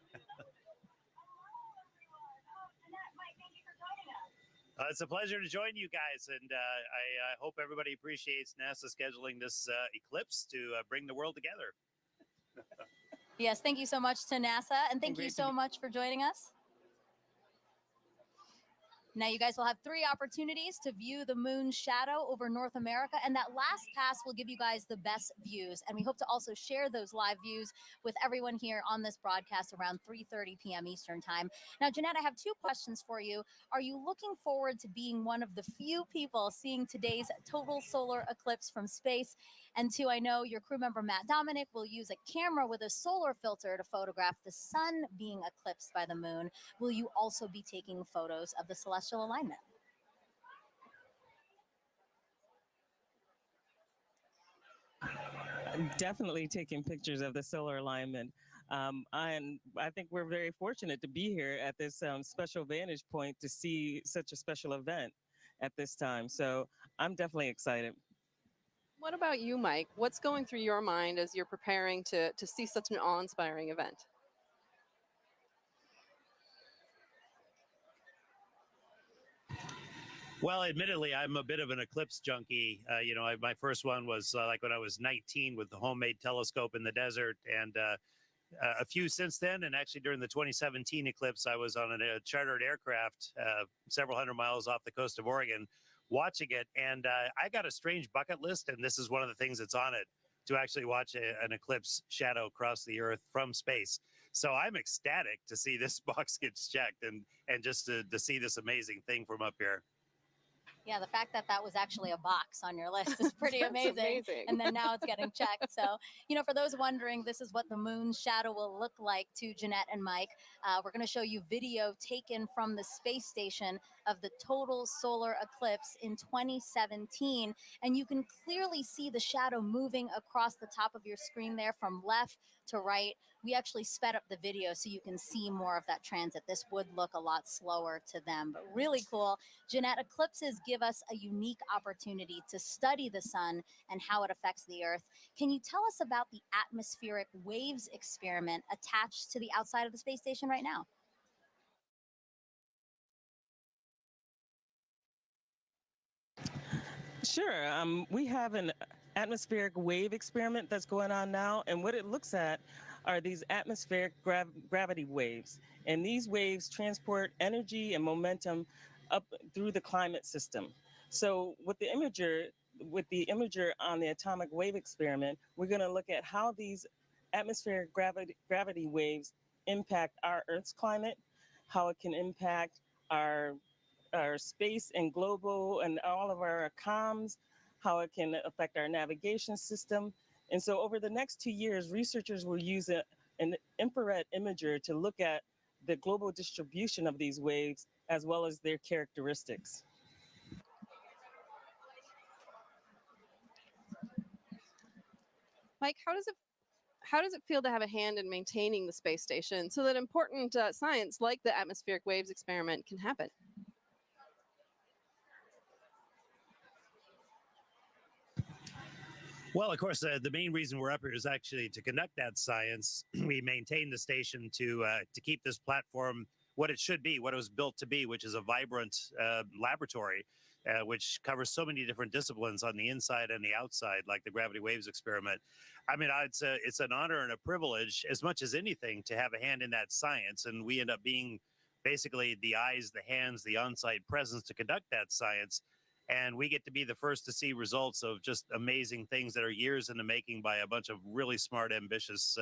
It's a pleasure to join you guys, and I hope everybody appreciates NASA scheduling this eclipse to bring the world together. Yes, thank you so much to NASA, and thank you so much for joining us. Now, you guys will have 3 opportunities to view the moon's shadow over North America, and that last pass will give you guys the best views. And we hope to also share those live views with everyone here on this broadcast around 3:30 p.m. Eastern Time. Now, Jeanette, I have 2 questions for you. Are you looking forward to being one of the few people seeing today's total solar eclipse from space? And 2, I know your crew member, Matt Dominic, will use a camera with a solar filter to photograph the sun being eclipsed by the moon. Will you also be taking photos of the celestial alignment? Definitely taking pictures of the solar alignment. And I think we're very fortunate to be here at this special vantage point to see such a special event at this time. So I'm definitely excited. What about you, Mike? What's going through your mind as you're preparing to see such an awe-inspiring event? Well, admittedly, I'm a bit of an eclipse junkie. My first one was like when I was 19 with the homemade telescope in the desert, and a few since then. And actually, during the 2017 eclipse, I was on a chartered aircraft several hundred miles off the coast of Oregon watching it. And I got a strange bucket list, and this is one of the things that's on it, to actually watch an eclipse shadow cross the Earth from space. So I'm ecstatic to see this box gets checked and just to see this amazing thing from up here. Yeah, the fact that that was actually a box on your list is pretty That's amazing. amazing. And then now it's getting checked. So, for those wondering, this is what the moon's shadow will look like to Jeanette and Mike. We're going to show you video taken from the space station of the total solar eclipse in 2017. And you can clearly see the shadow moving across the top of your screen there from left to right. We actually sped up the video so you can see more of that transit. This would look a lot slower to them, but really cool. Jeanette, eclipses give us a unique opportunity to study the sun and how it affects the Earth. Can you tell us about the atmospheric waves experiment attached to the outside of the space station right now? Sure. We have an atmospheric wave experiment that's going on now, and what it looks at are these atmospheric gravity waves. And these waves transport energy and momentum up through the climate system. So with the imager on the atomic wave experiment, we're going to look at how these atmospheric gravity waves impact our Earth's climate, how it can impact our space and global and all of our comms, how it can affect our navigation system. And so over the next 2 years, researchers will use an infrared imager to look at the global distribution of these waves as well as their characteristics. Mike, how does it feel to have a hand in maintaining the space station so that important science like the atmospheric waves experiment can happen? Well, of course, the main reason we're up here is actually to conduct that science. We maintain the station to keep this platform what it should be, what it was built to be, which is a vibrant laboratory, which covers so many different disciplines on the inside and the outside, like the gravity waves experiment. I mean, it's an honor and a privilege, as much as anything, to have a hand in that science. And we end up being basically the eyes, the hands, the on-site presence to conduct that science. And we get to be the first to see results of just amazing things that are years in the making by a bunch of really smart, ambitious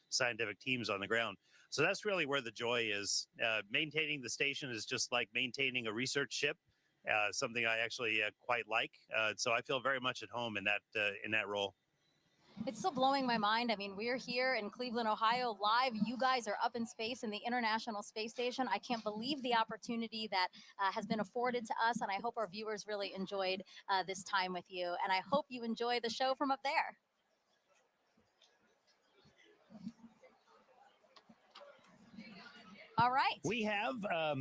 scientific teams on the ground. So that's really where the joy is. Maintaining the station is just like maintaining a research ship, something I actually quite like. So I feel very much at home in that role. It's still blowing my mind. I mean, we're here in Cleveland, Ohio, live. You guys are up in space in the International Space Station. I can't believe the opportunity that has been afforded to us, and I hope our viewers really enjoyed this time with you. And I hope you enjoy the show from up there. All right. We have,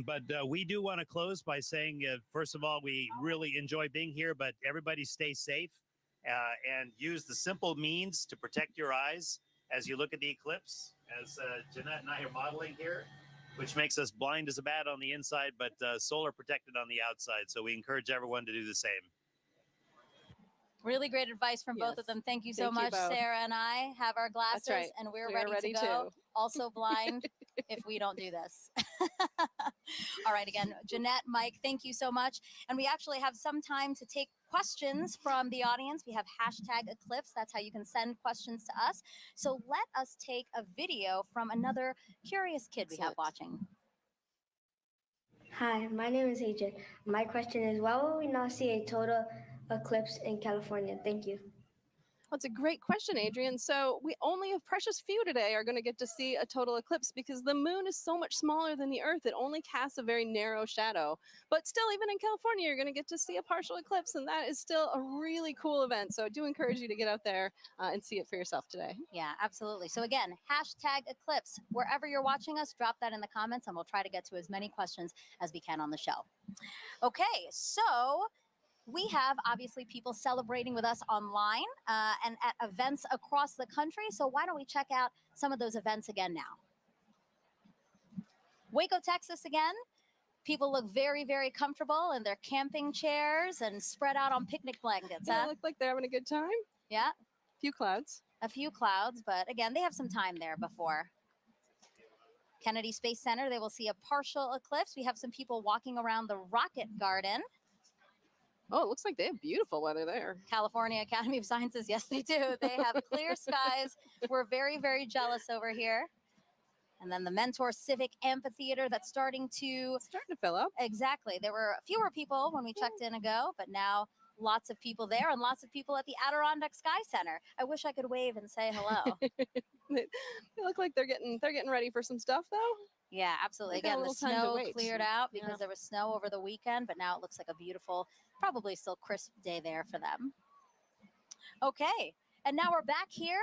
but we do want to close by saying, first of all, we really enjoy being here, but everybody stay safe. And use the simple means to protect your eyes as you look at the eclipse, as Jeanette and I are modeling here, which makes us blind as a bat on the inside, but solar protected on the outside. So we encourage everyone to do the same. Really great advice from both of them. Thank you so much. both. Sarah and I have our glasses, That's right. and we're We are ready to ready go. too. Also blind if we don't do this. All right, again, Jeanette, Mike, thank you so much. And we actually have some time to take questions from the audience. We have #Eclipse. That's how you can send questions to us. So let us take a video from another curious kid we have watching. Hi, my name is AJ. My question is, why will we not see a total eclipse in California? Thank you. That's a great question, Adrian. So we only a precious few today are going to get to see a total eclipse because the moon is so much smaller than the Earth. It only casts a very narrow shadow. But still, even in California, you're going to get to see a partial eclipse, and that is still a really cool event. So I do encourage you to get out there and see it for yourself today. Yeah, absolutely. So again, #Eclipse. Wherever you're watching us, drop that in the comments, and we'll try to get to as many questions as we can on the show. Okay, so we have obviously people celebrating with us online and at events across the country. So why don't we check out some of those events again now? Waco, Texas again. People look very, very comfortable in their camping chairs and spread out on picnic blankets. Yeah, look like they're having a good time. Yeah. A few clouds. A few clouds, but again, they have some time there before. Kennedy Space Center, they will see a partial eclipse. We have some people walking around the Rocket Garden. Oh, it looks like they have beautiful weather there. California Academy of Sciences, yes, they do. They have clear skies. We're very, very jealous over here. And then the Mentor Civic Amphitheater that's starting to fill up. Exactly. There were fewer people when we checked in ago, but now lots of people there and lots of people at the Adirondack Sky Center. I wish I could wave and say hello. They look like they're getting ready for some stuff though. Yeah, absolutely. They got a Again, the little time to snow wait. cleared out because Yeah. there was snow over the weekend, but now it looks like a beautiful, probably still crisp day there for them. Okay, and now we're back here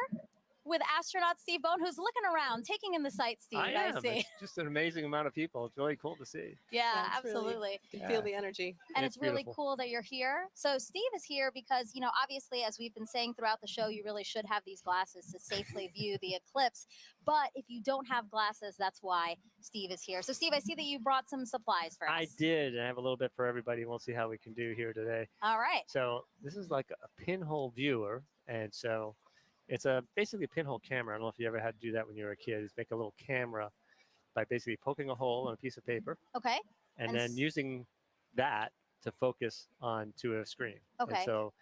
with astronaut Steve Bone, who's looking around, taking in the sights, Steve. I am. see. It's just an amazing amount of people. It's really cool to see. Yeah, it's really- absolutely. you can feel the energy. And it's really beautiful. cool that you're here. So Steve is here because, you know, obviously, as we've been saying throughout the show, you really should have these glasses to safely view the eclipse. But if you don't have glasses, that's why Steve is here. So Steve, I see that you brought some supplies for us. I did, and I have a little bit for everybody, and we'll see how we can do here today. All right. So this is like a pinhole viewer, and so it's basically a pinhole camera. I don't know if you ever had to do that when you were a kid. Is make a little camera by basically poking a hole in a piece of paper, Okay. and then using that to focus onto a screen. Okay. And so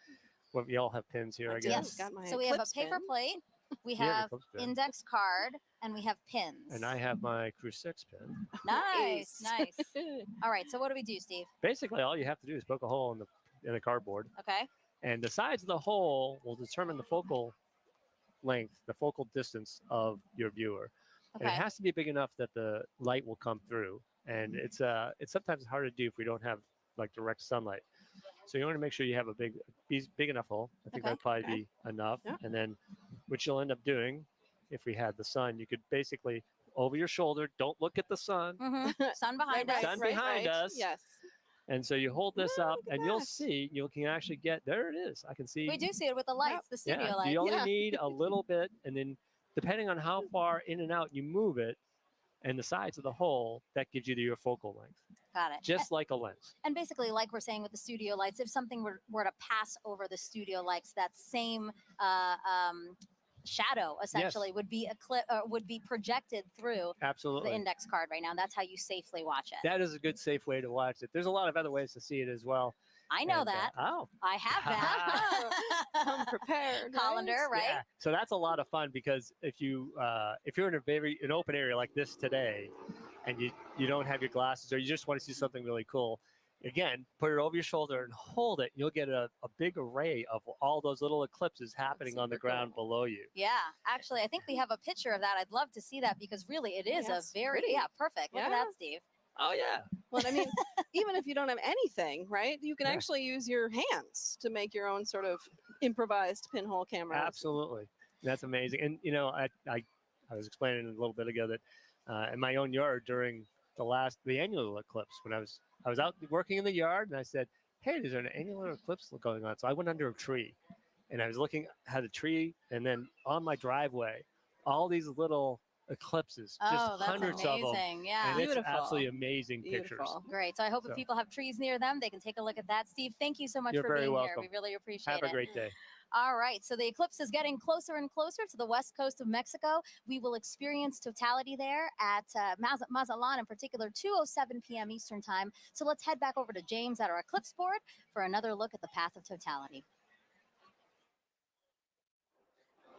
we all have pins here, I guess. Yes. So we have a paper plate, we Yeah, have eclipse pin. index card, and we have pins. And I have my Crew 6 pin. Nice, nice. All right. So what do we do, Steve? Basically, all you have to do is poke a hole in the cardboard, Okay. and the sides of the hole will determine the focal length, the focal distance of your viewer. And it Okay. has to be big enough that the light will come through. And it's sometimes hard to do if we don't have like direct sunlight. So you want to make sure you have a big enough hole. I think Okay. that'd probably be enough. Yeah. And then what you'll end up doing, if we had the sun, you could basically over your shoulder, don't look at the sun. Sun behind us. Sun behind us. Yes. And so you hold this up, and you'll that. see, you can actually get, there it is. I can see. We do see it with the lights, the studio Yeah, lights. you only need a little bit, and then depending on how far in and out you move it, and the size of the hole, that gives you your focal length, Got it. just like a lens. And basically, like we're saying with the studio lights, if something were to pass over the studio lights, that same shadow essentially would be would be projected through Absolutely. the index card right now. That's how you safely watch it. That is a good, safe way to watch it. There's a lot of other ways to see it as well. I know And, that. Oh. I have that. I'm prepared. Colander, right? Yeah. So that's a lot of fun because if you're in an open area like this today, and you don't have your glasses or you just want to see something really cool, again, put it over your shoulder and hold it. You'll get a big array of all those little eclipses happening on the ground below you. Yeah, actually, I think we have a picture of that. I'd love to see that because really it is Yes, a very, pretty. perfect. Look at Yeah. that, Steve. Oh, yeah. Well, I mean, even if you don't have anything, right? You can Yeah. actually use your hands to make your own sort of improvised pinhole camera. Absolutely. That's amazing. And, I was explaining a little bit ago that in my own yard during the annual eclipse, when I was out working in the yard, and I said, hey, there's an annular eclipse going on. So I went under a tree, and I was looking at a tree, and then on my driveway, all these little eclipses, just Oh, that's hundreds of them. amazing. Yeah. And it's absolutely amazing Beautiful. pictures. Great. So I hope if So- people have trees near them, they can take a look at that. Steve, thank you so much You're for very being welcome. here. We really appreciate Have it. a great day. All right, so the eclipse is getting closer and closer to the west coast of Mexico. We will experience totality there at Mazatlan, in particular, 2:07 p.m. Eastern Time. So let's head back over to James at our eclipse board for another look at the path of totality.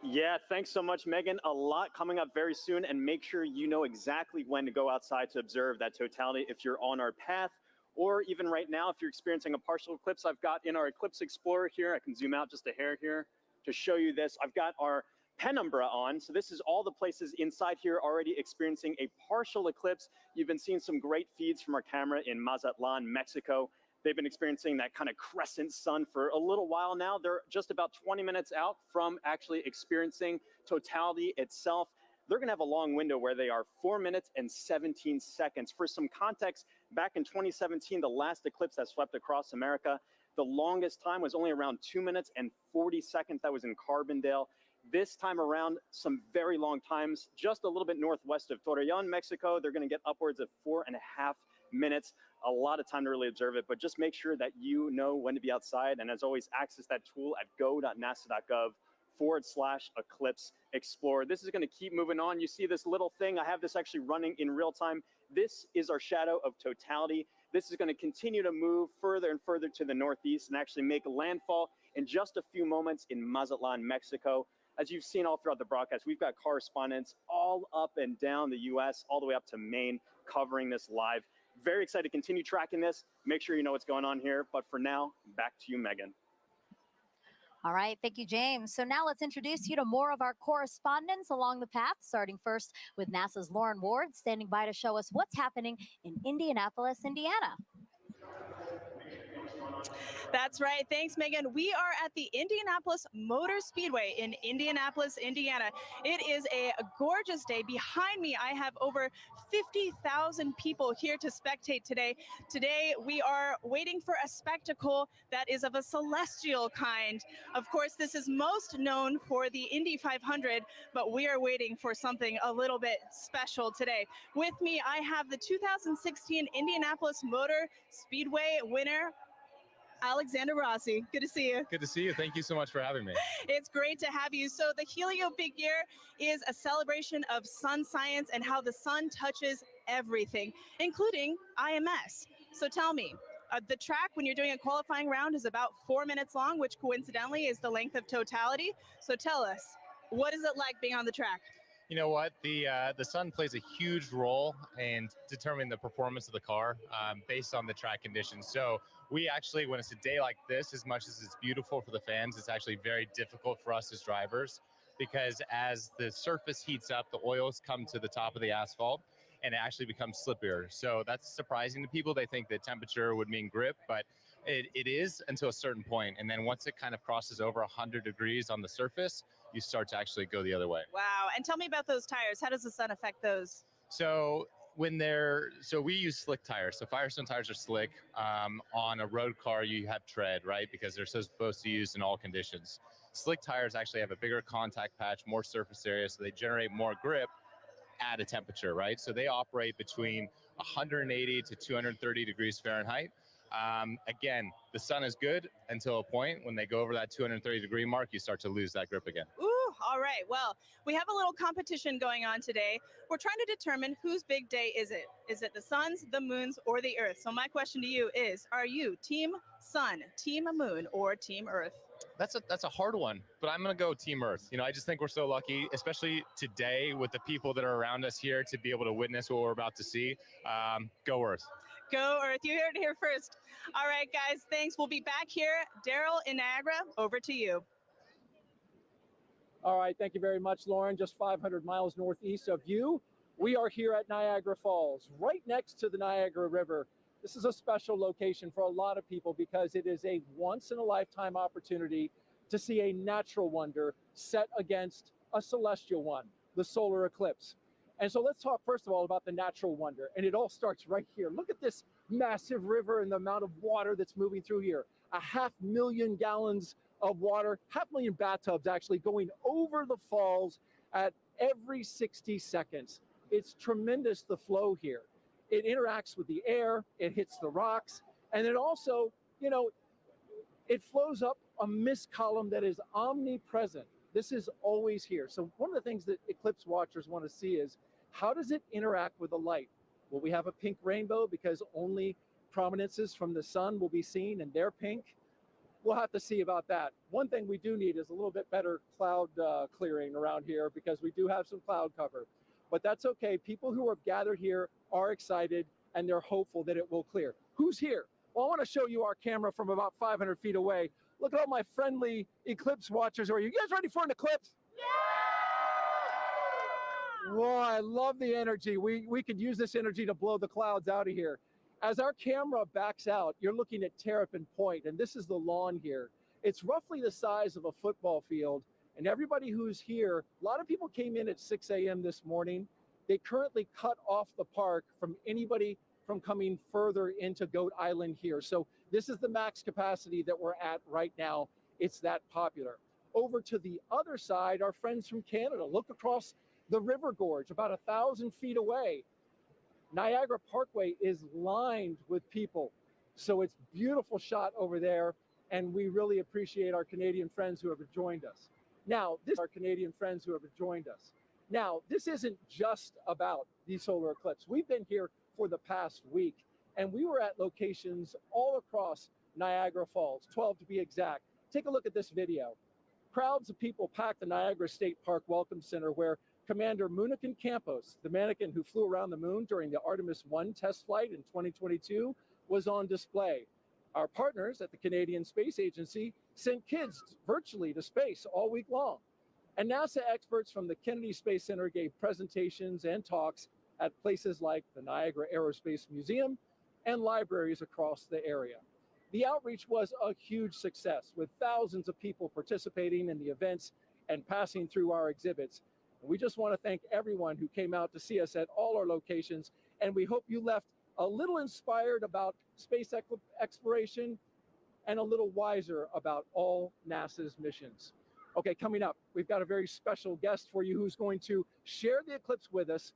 Yeah, thanks so much, Megan. A lot coming up very soon, and make sure you know exactly when to go outside to observe that totality if you're on our path, or even right now, if you're experiencing a partial eclipse. I've got in our Eclipse Explorer here, I can zoom out just a hair here to show you this. I've got our penumbra on, so this is all the places inside here already experiencing a partial eclipse. You've been seeing some great feeds from our camera in Mazatlan, Mexico. They've been experiencing that kind of crescent sun for a little while now. They're just about 20 minutes out from actually experiencing totality itself. They're going to have a long window where they are 4 minutes and 17 seconds. For some context, back in 2017, the last eclipse that swept across America, the longest time was only around 2 minutes and 40 seconds. That was in Carbondale. This time around, some very long times, just a little bit northwest of Torreon, Mexico. They're going to get upwards of 4.5 minutes. A lot of time to really observe it, but just make sure that you know when to be outside. And as always, access that tool at go.nasa.gov/eclipse explorer. This is going to keep moving on. You see this little thing. I have this actually running in real time. This is our shadow of totality. This is going to continue to move further and further to the northeast and actually make landfall in just a few moments in Mazatlan, Mexico. As you've seen all throughout the broadcast, we've got correspondents all up and down the U.S., all the way up to Maine, covering this live. Very excited to continue tracking this. Make sure you know what's going on here. But for now, back to you, Megan. All right, thank you, James. So now let's introduce you to more of our correspondents along the path, starting first with NASA's Lauren Ward, standing by to show us what's happening in Indianapolis, Indiana. That's right. Thanks, Megan. We are at the Indianapolis Motor Speedway in Indianapolis, Indiana. It is a gorgeous day. Behind me, I have over 50,000 people here to spectate today. Today, we are waiting for a spectacle that is of a celestial kind. Of course, this is most known for the Indy 500, but we are waiting for something a little bit special today. With me, I have the 2016 Indianapolis Motor Speedway winner, Alexander Rossi. Good to see you. Good to see you. Thank you so much for having me. It's great to have you. So the Helio Big Year is a celebration of sun science and how the sun touches everything, including IMS. So tell me, the track when you're doing a qualifying round is about 4 minutes long, which coincidentally is the length of totality. So tell us, what is it like being on the track? You know what? The sun plays a huge role in determining the performance of the car based on the track conditions. So we actually, when it's a day like this, as much as it's beautiful for the fans, it's actually very difficult for us as drivers because as the surface heats up, the oils come to the top of the asphalt and it actually becomes slippier. So that's surprising to people. They think that temperature would mean grip, but it is until a certain point. And then once it kind of crosses over 100 degrees on the surface, you start to actually go the other way. Wow. And tell me about those tires. How does the sun affect those? So we use slick tires. So Firestone tires are slick. On a road car, you have tread, right? Because they're supposed to be used in all conditions. Slick tires actually have a bigger contact patch, more surface area, so they generate more grip at a temperature, right? So they operate between 180 to 230 degrees Fahrenheit. Again, the sun is good until a point. When they go over that 230 degree mark, you start to lose that grip again. Ooh, all right. Well, we have a little competition going on today. We're trying to determine whose big day is it? Is it the sun's, the moon's, or the earth? So my question to you is, are you team sun, team moon, or team earth? That's a hard one, but I'm going to go Team Earth. You know, I just think we're so lucky, especially today with the people that are around us here to be able to witness what we're about to see. Go Earth. Go Earth. You heard it here first. All right, guys, thanks. We'll be back here. Daryl in Niagara, over to you. All right, thank you very much, Lauren. Just 500 miles northeast of you. We are here at Niagara Falls, right next to the Niagara River. This is a special location for a lot of people because it is a once-in-a-lifetime opportunity to see a natural wonder set against a celestial one, the solar eclipse. And so let's talk first of all about the natural wonder. And it all starts right here. Look at this massive river and the amount of water that's moving through here. 500,000 gallons of water, 500,000 bathtubs actually going over the falls at every 60 seconds. It's tremendous, the flow here. It interacts with the air, it hits the rocks, and it also, you know, it flows up a mist column that is omnipresent. This is always here. So one of the things that eclipse watchers want to see is, how does it interact with the light? Will we have a pink rainbow because only prominences from the sun will be seen and they're pink? We'll have to see about that. One thing we do need is a little bit better cloud clearing around here because we do have some cloud cover. But that's okay. People who have gathered here are excited and they're hopeful that it will clear. Who's here? Well, I want to show you our camera from about 500 feet away. Look at all my friendly eclipse watchers. Are you guys ready for an eclipse? Yeah! Whoa, I love the energy. We could use this energy to blow the clouds out of here. As our camera backs out, you're looking at Terrapin Point, and this is the lawn here. It's roughly the size of a football field, and everybody who's here, a lot of people came in at 6 a.m. this morning. They currently cut off the park from anybody from coming further into Goat Island here. So this is the max capacity that we're at right now. It's that popular. Over to the other side, our friends from Canada. Look across the river gorge, about 1,000 feet away. Niagara Parkway is lined with people. So it's a beautiful shot over there, and we really appreciate our Canadian friends who have joined us. Now, this isn't just about the solar eclipse. We've been here for the past week, and we were at locations all across Niagara Falls, 12 to be exact. Take a look at this video. crowds of people packed the Niagara State Park Welcome Center, where Commander Munikin Campos, the mannequin who flew around the moon during the Artemis 1 test flight in 2022, was on display. Our partners at the Canadian Space Agency sent kids virtually to space all week long. And NASA experts from the Kennedy Space Center gave presentations and talks at places like the Niagara Aerospace Museum and libraries across the area. The outreach was a huge success, with thousands of people participating in the events and passing through our exhibits. And we just want to thank everyone who came out to see us at all our locations, and we hope you left a little inspired about space exploration and a little wiser about all NASA's missions. Okay, coming up, we've got a very special guest for you who's going to share the eclipse with us,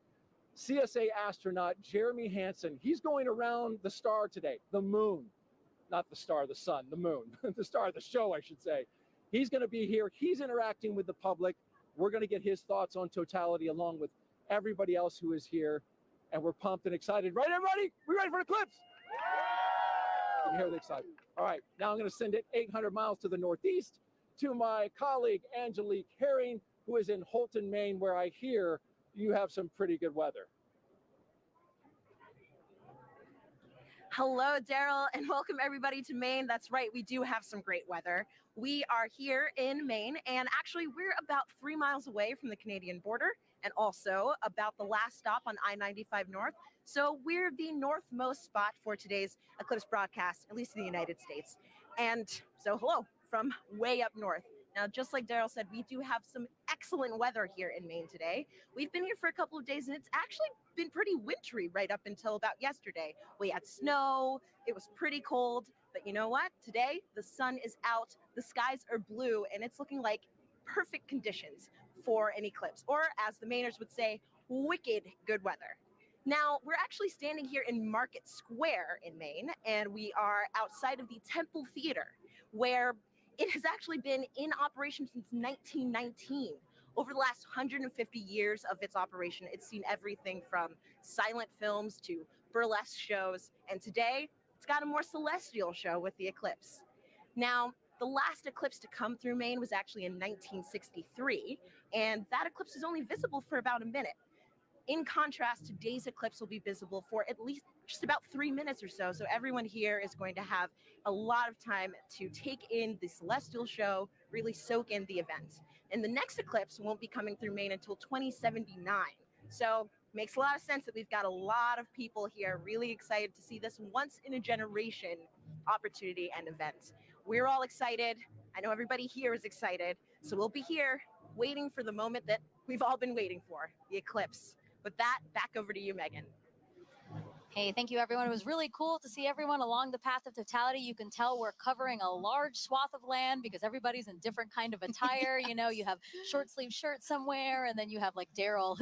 CSA astronaut Jeremy Hansen. He's going around the star today, the moon. Not the star, the sun, the moon, the star of the show, I should say. He's going to be here. He's interacting with the public. We're going to get his thoughts on totality along with everybody else who is here. And we're pumped and excited. Right, everybody? We ready for the eclipse? You can hear the excitement. All right, now I'm going to send it 800 miles to the northeast to my colleague, Angelique Herring, who is in Holton, Maine, where I hear you have some pretty good weather. Hello, Daryl, and welcome everybody to Maine. That's right, we do have some great weather. We are here in Maine, and actually we're about 3 miles away from the Canadian border and also about the last stop on I-95 North. So we're the northmost spot for today's eclipse broadcast, at least in the United States. And so hello from way up north. Now, just like Daryl said, we do have some excellent weather here in Maine today. We've been here for a couple of days, and it's actually been pretty wintry right up until about yesterday. We had snow, it was pretty cold, but you know what? Today, the sun is out, the skies are blue, and it's looking like perfect conditions for an eclipse, or as the Mainers would say, wicked good weather. Now, we're actually standing here in Market Square in Maine, and we are outside of the Temple Theater, where it has actually been in operation since 1919. Over the last 150 years of its operation, it's seen everything from silent films to burlesque shows, and today it's got a more celestial show with the eclipse. Now, the last eclipse to come through Maine was actually in 1963, and that eclipse is only visible for about a minute. In contrast, today's eclipse will be visible for at least just about 3 minutes or so. So everyone here is going to have a lot of time to take in the celestial show, really soak in the event. And the next eclipse won't be coming through Maine until 2079. So makes a lot of sense that we've got a lot of people here really excited to see this once in a generation opportunity and event. We're all excited. I know everybody here is excited. So we'll be here waiting for the moment that we've all been waiting for, the eclipse. With that, back over to you, Megan. Hey, thank you, everyone. It was really cool to see everyone along the path of totality. You can tell we're covering a large swath of land because everybody's in different kind of attire. You know, you have short sleeve shirts somewhere, and then you have like Daryl,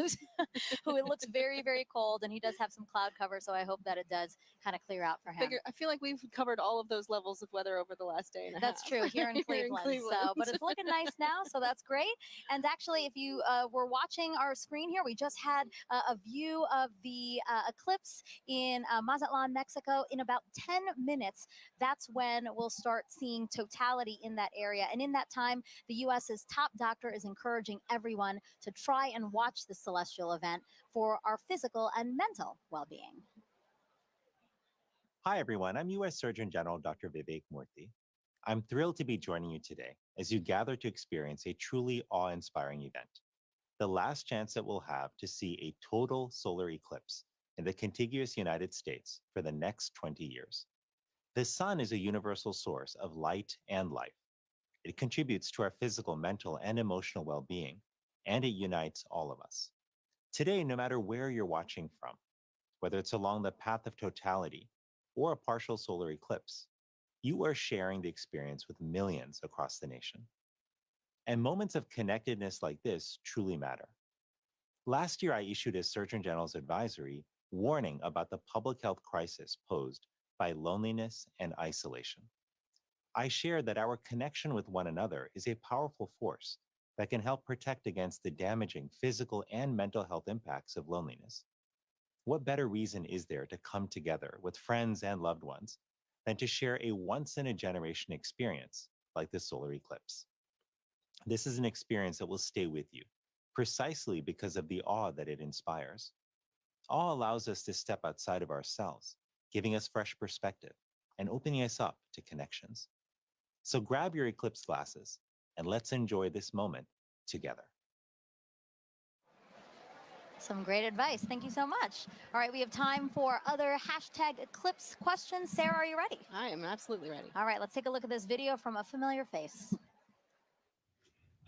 who it looks very, very cold, and he does have some cloud cover. So I hope that it does kind of clear out for him. I feel like we've covered all of those levels of weather over the last day and a That's half. true here in Cleveland. So, but it's looking nice now, so that's great. And actually, if you were watching our screen here, we just had a view of the eclipse in Mazatlan, Mexico. In about 10 minutes, that's when we'll start seeing totality in that area. And in that time, the U.S.'s top doctor is encouraging everyone to try and watch the celestial event for our physical and mental well-being. Hi, everyone. I'm U.S. Surgeon General Dr. Vivek Murthy. I'm thrilled to be joining you today as you gather to experience a truly awe-inspiring event, the last chance that we'll have to see a total solar eclipse in the contiguous United States for the next 20 years. The sun is a universal source of light and life. It contributes to our physical, mental, and emotional well-being, and it unites all of us. Today, no matter where you're watching from, whether it's along the path of totality or a partial solar eclipse, you are sharing the experience with millions across the nation. And moments of connectedness like this truly matter. Last year, I issued a Surgeon General's advisory warning about the public health crisis posed by loneliness and isolation. I shared that our connection with one another is a powerful force that can help protect against the damaging physical and mental health impacts of loneliness. What better reason is there to come together with friends and loved ones than to share a once-in-a-generation experience like the solar eclipse? This is an experience that will stay with you, precisely because of the awe that it inspires. Awe allows us to step outside of ourselves, giving us fresh perspective and opening us up to connections. So grab your eclipse glasses and let's enjoy this moment together. Some great advice. Thank you so much. All right, we have time for other hashtag eclipse questions. Sarah, are you ready? I am absolutely ready. All right, let's take a look at this video from a familiar face.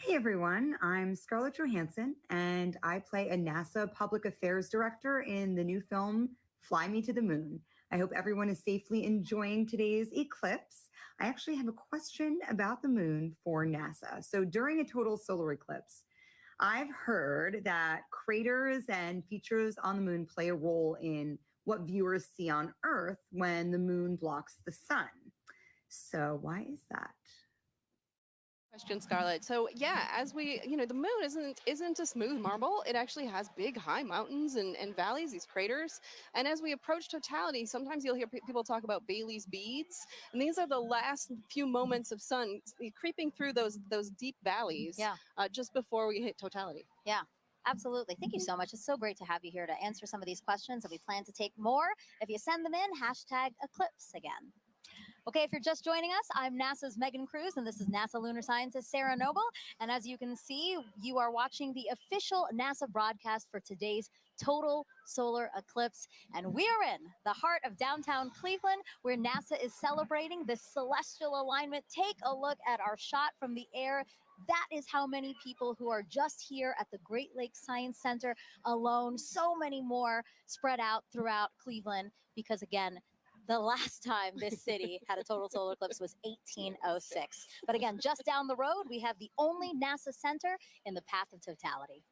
Hey everyone, I'm Scarlett Johansson, and I play a NASA Public Affairs Director in the new film Fly Me to the Moon. I hope everyone is safely enjoying today's eclipse. I actually have a question about the moon for NASA. So during a total solar eclipse, I've heard that craters and features on the moon play a role in what viewers see on Earth when the moon blocks the sun. So why is that? Question, Scarlett. So yeah, as we, the moon isn't a smooth marble. It actually has big, high mountains and valleys, these craters. And as we approach totality, sometimes you'll hear people talk about Bailey's beads, and these are the last few moments of sun creeping through those deep valleys. Just before we hit totality. Yeah. Absolutely. Thank you so much. It's so great to have you here to answer some of these questions, and we plan to take more. If you send them in, hashtag eclipse again. Okay, if you're just joining us, I'm NASA's Megan Cruz, and this is NASA lunar scientist Sarah Noble. And as you can see, you are watching the official NASA broadcast for today's total solar eclipse. And we are in the heart of downtown Cleveland, where NASA is celebrating this celestial alignment. Take a look at our shot from the air. That is how many people who are just here at the Great Lakes Science Center alone. So many more spread out throughout Cleveland, because again, the last time this city had a total solar eclipse was 1806. But again, just down the road, we have the only NASA center in the path of totality.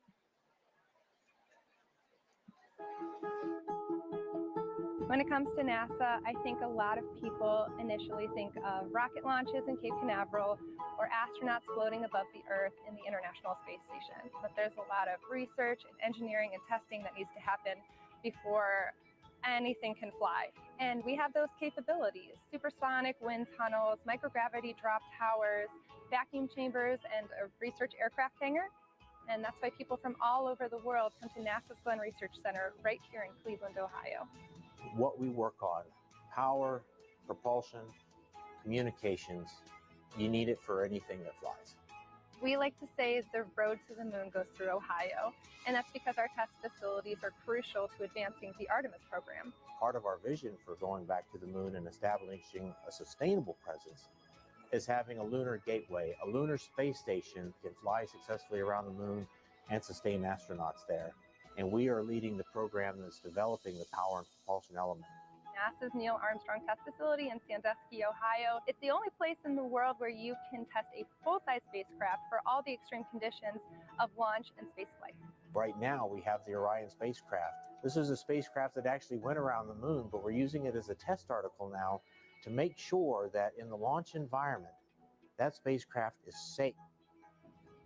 When it comes to NASA, I think a lot of people initially think of rocket launches in Cape Canaveral or astronauts floating above the Earth in the International Space Station. But there's a lot of research and engineering and testing that needs to happen before anything can fly. And we have those capabilities: supersonic wind tunnels, microgravity drop towers, vacuum chambers, and a research aircraft hangar. And that's why people from all over the world come to NASA's Glenn Research Center right here in Cleveland, Ohio. What we work on, power, propulsion, communications, you need it for anything that flies. We like to say the road to the moon goes through Ohio, and that's because our test facilities are crucial to advancing the Artemis program. Part of our vision for going back to the moon and establishing a sustainable presence is having a lunar gateway. A lunar space station can fly successfully around the moon and sustain astronauts there. And we are leading the program that's developing the power and propulsion element. NASA's Neil Armstrong Test Facility in Sandusky, Ohio. It's the only place in the world where you can test a full-size spacecraft for all the extreme conditions of launch and spaceflight. Right now, we have the Orion spacecraft. This is a spacecraft that actually went around the moon, but we're using it as a test article now to make sure that in the launch environment, that spacecraft is safe.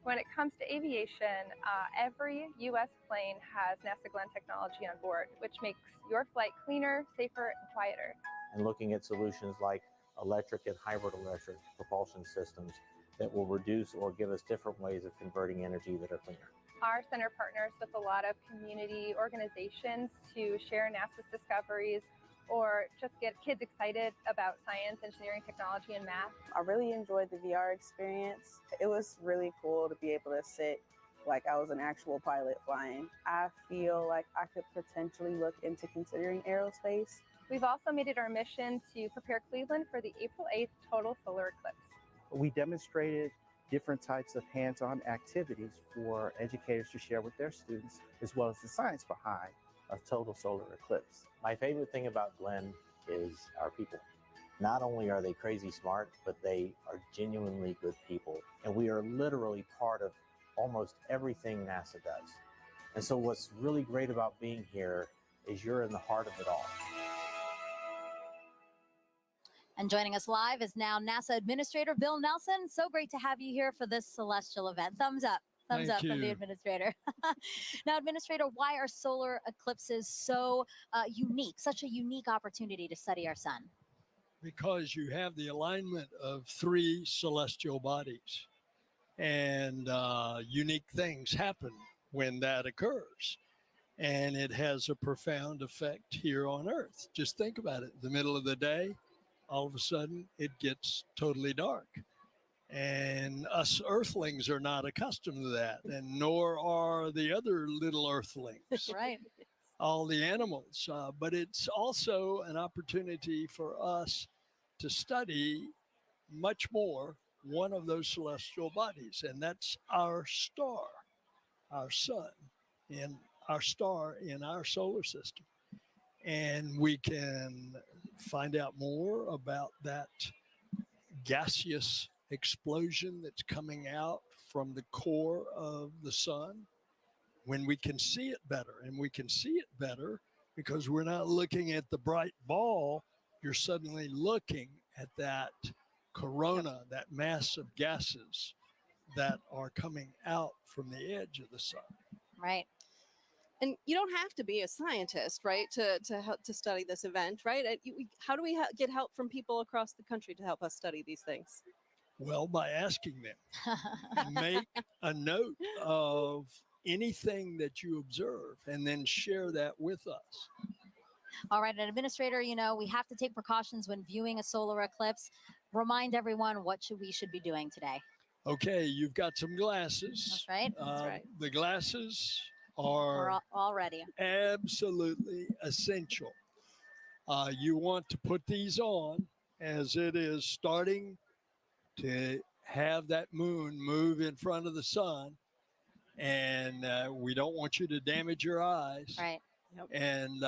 When it comes to aviation, every U.S. plane has NASA Glenn technology on board, which makes your flight cleaner, safer, and quieter. And looking at solutions like electric and hybrid electric propulsion systems that will reduce or give us different ways of converting energy that are cleaner. Our center partners with a lot of community organizations to share NASA's discoveries or just get kids excited about science, engineering, technology, and math. I really enjoyed the VR experience. It was really cool to be able to sit like I was an actual pilot flying. I feel like I could potentially look into considering aerospace. We've also made it our mission to prepare Cleveland for the April 8th total solar eclipse. We demonstrated different types of hands-on activities for educators to share with their students, as well as the science behind a total solar eclipse. My favorite thing about Glenn is our people. Not only are they crazy smart, but they are genuinely good people. And we are literally part of almost everything NASA does. And so what's really great about being here is you're in the heart of it all. And joining us live is now NASA Administrator Bill Nelson. So great to have you here for this celestial event. Thumbs up. Thumbs Thank up from the you. Administrator. Now, Administrator, why are solar eclipses so unique, such a unique opportunity to study our sun? Because you have the alignment of three celestial bodies. and unique things happen when that occurs. And it has a profound effect here on Earth. Just think about it. The middle of the day, all of a sudden, it gets totally dark. And us earthlings are not accustomed to that, and nor are the other little earthlings. Right. All the animals. But it's also an opportunity for us to study much more one of those celestial bodies, and that's our star, our sun, and our star in our solar system. And we can find out more about that gaseous explosion that's coming out from the core of the sun when we can see it better. And we can see it better because we're not looking at the bright ball. You're suddenly looking at that corona, that mass of gases that are coming out from the edge of the sun. Right. And you don't have to be a scientist, right, to help to study this event, right? How do we get help from people across the country to help us study these things? Well, by asking them. Make a note of anything that you observe and then share that with us. All right, an administrator, we have to take precautions when viewing a solar eclipse. Remind everyone what we should be doing today. Okay, you've got some glasses. That's right. That's right. The glasses We're are all ready. absolutely essential. You want to put these on as it is starting to have that moon move in front of the sun, and we don't want you to damage your eyes. Right. Yep. And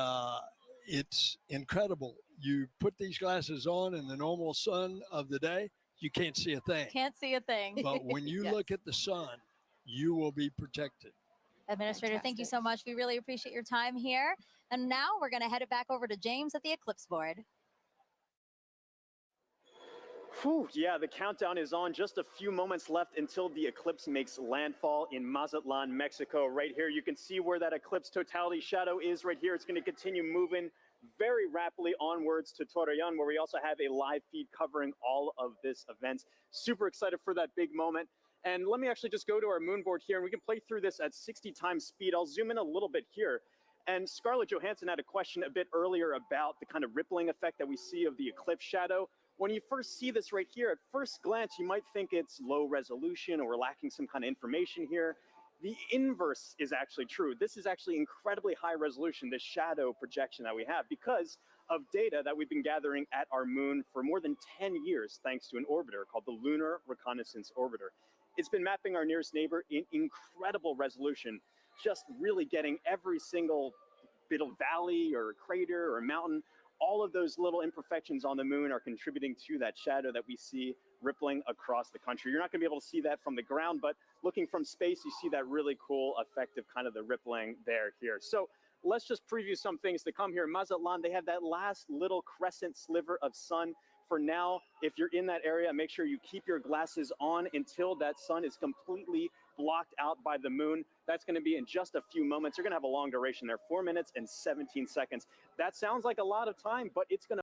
it's incredible. You put these glasses on in the normal sun of the day, you can't see a thing. Can't see a thing. But when you Yes. look at the sun, you will be protected. Administrator, thank you so much. We really appreciate your time here. And now we're going to head it back over to James at the eclipse board. Whew, yeah, the countdown is on. Just a few moments left until the eclipse makes landfall in Mazatlan, Mexico. Right here, you can see where that eclipse totality shadow is right here. It's going to continue moving very rapidly onwards to Torreon, where we also have a live feed covering all of this event. Super excited for that big moment. And let me actually just go to our moon board here, and we can play through this at 60 times speed. I'll zoom in a little bit here. And Scarlett Johansson had a question a bit earlier about the kind of rippling effect that we see of the eclipse shadow. When you first see this right here, at first glance, you might think it's low resolution or we're lacking some kind of information here. The inverse is actually true. This is actually incredibly high resolution, this shadow projection that we have, because of data that we've been gathering at our moon for more than 10 years, thanks to an orbiter called the Lunar Reconnaissance Orbiter. It's been mapping our nearest neighbor in incredible resolution, just really getting every single bit of valley or crater or mountain. All of those little imperfections on the moon are contributing to that shadow that we see rippling across the country. You're not going to be able to see that from the ground, but looking from space, you see that really cool effect of kind of the rippling there here. So let's just preview some things to come here. Mazatlan, they have that last little crescent sliver of sun. For now, if you're in that area, make sure you keep your glasses on until that sun is completely blocked out by the moon. That's going to be in just a few moments. You're going to have a long duration there, 4 minutes and 17 seconds. That sounds like a lot of time, but it's going to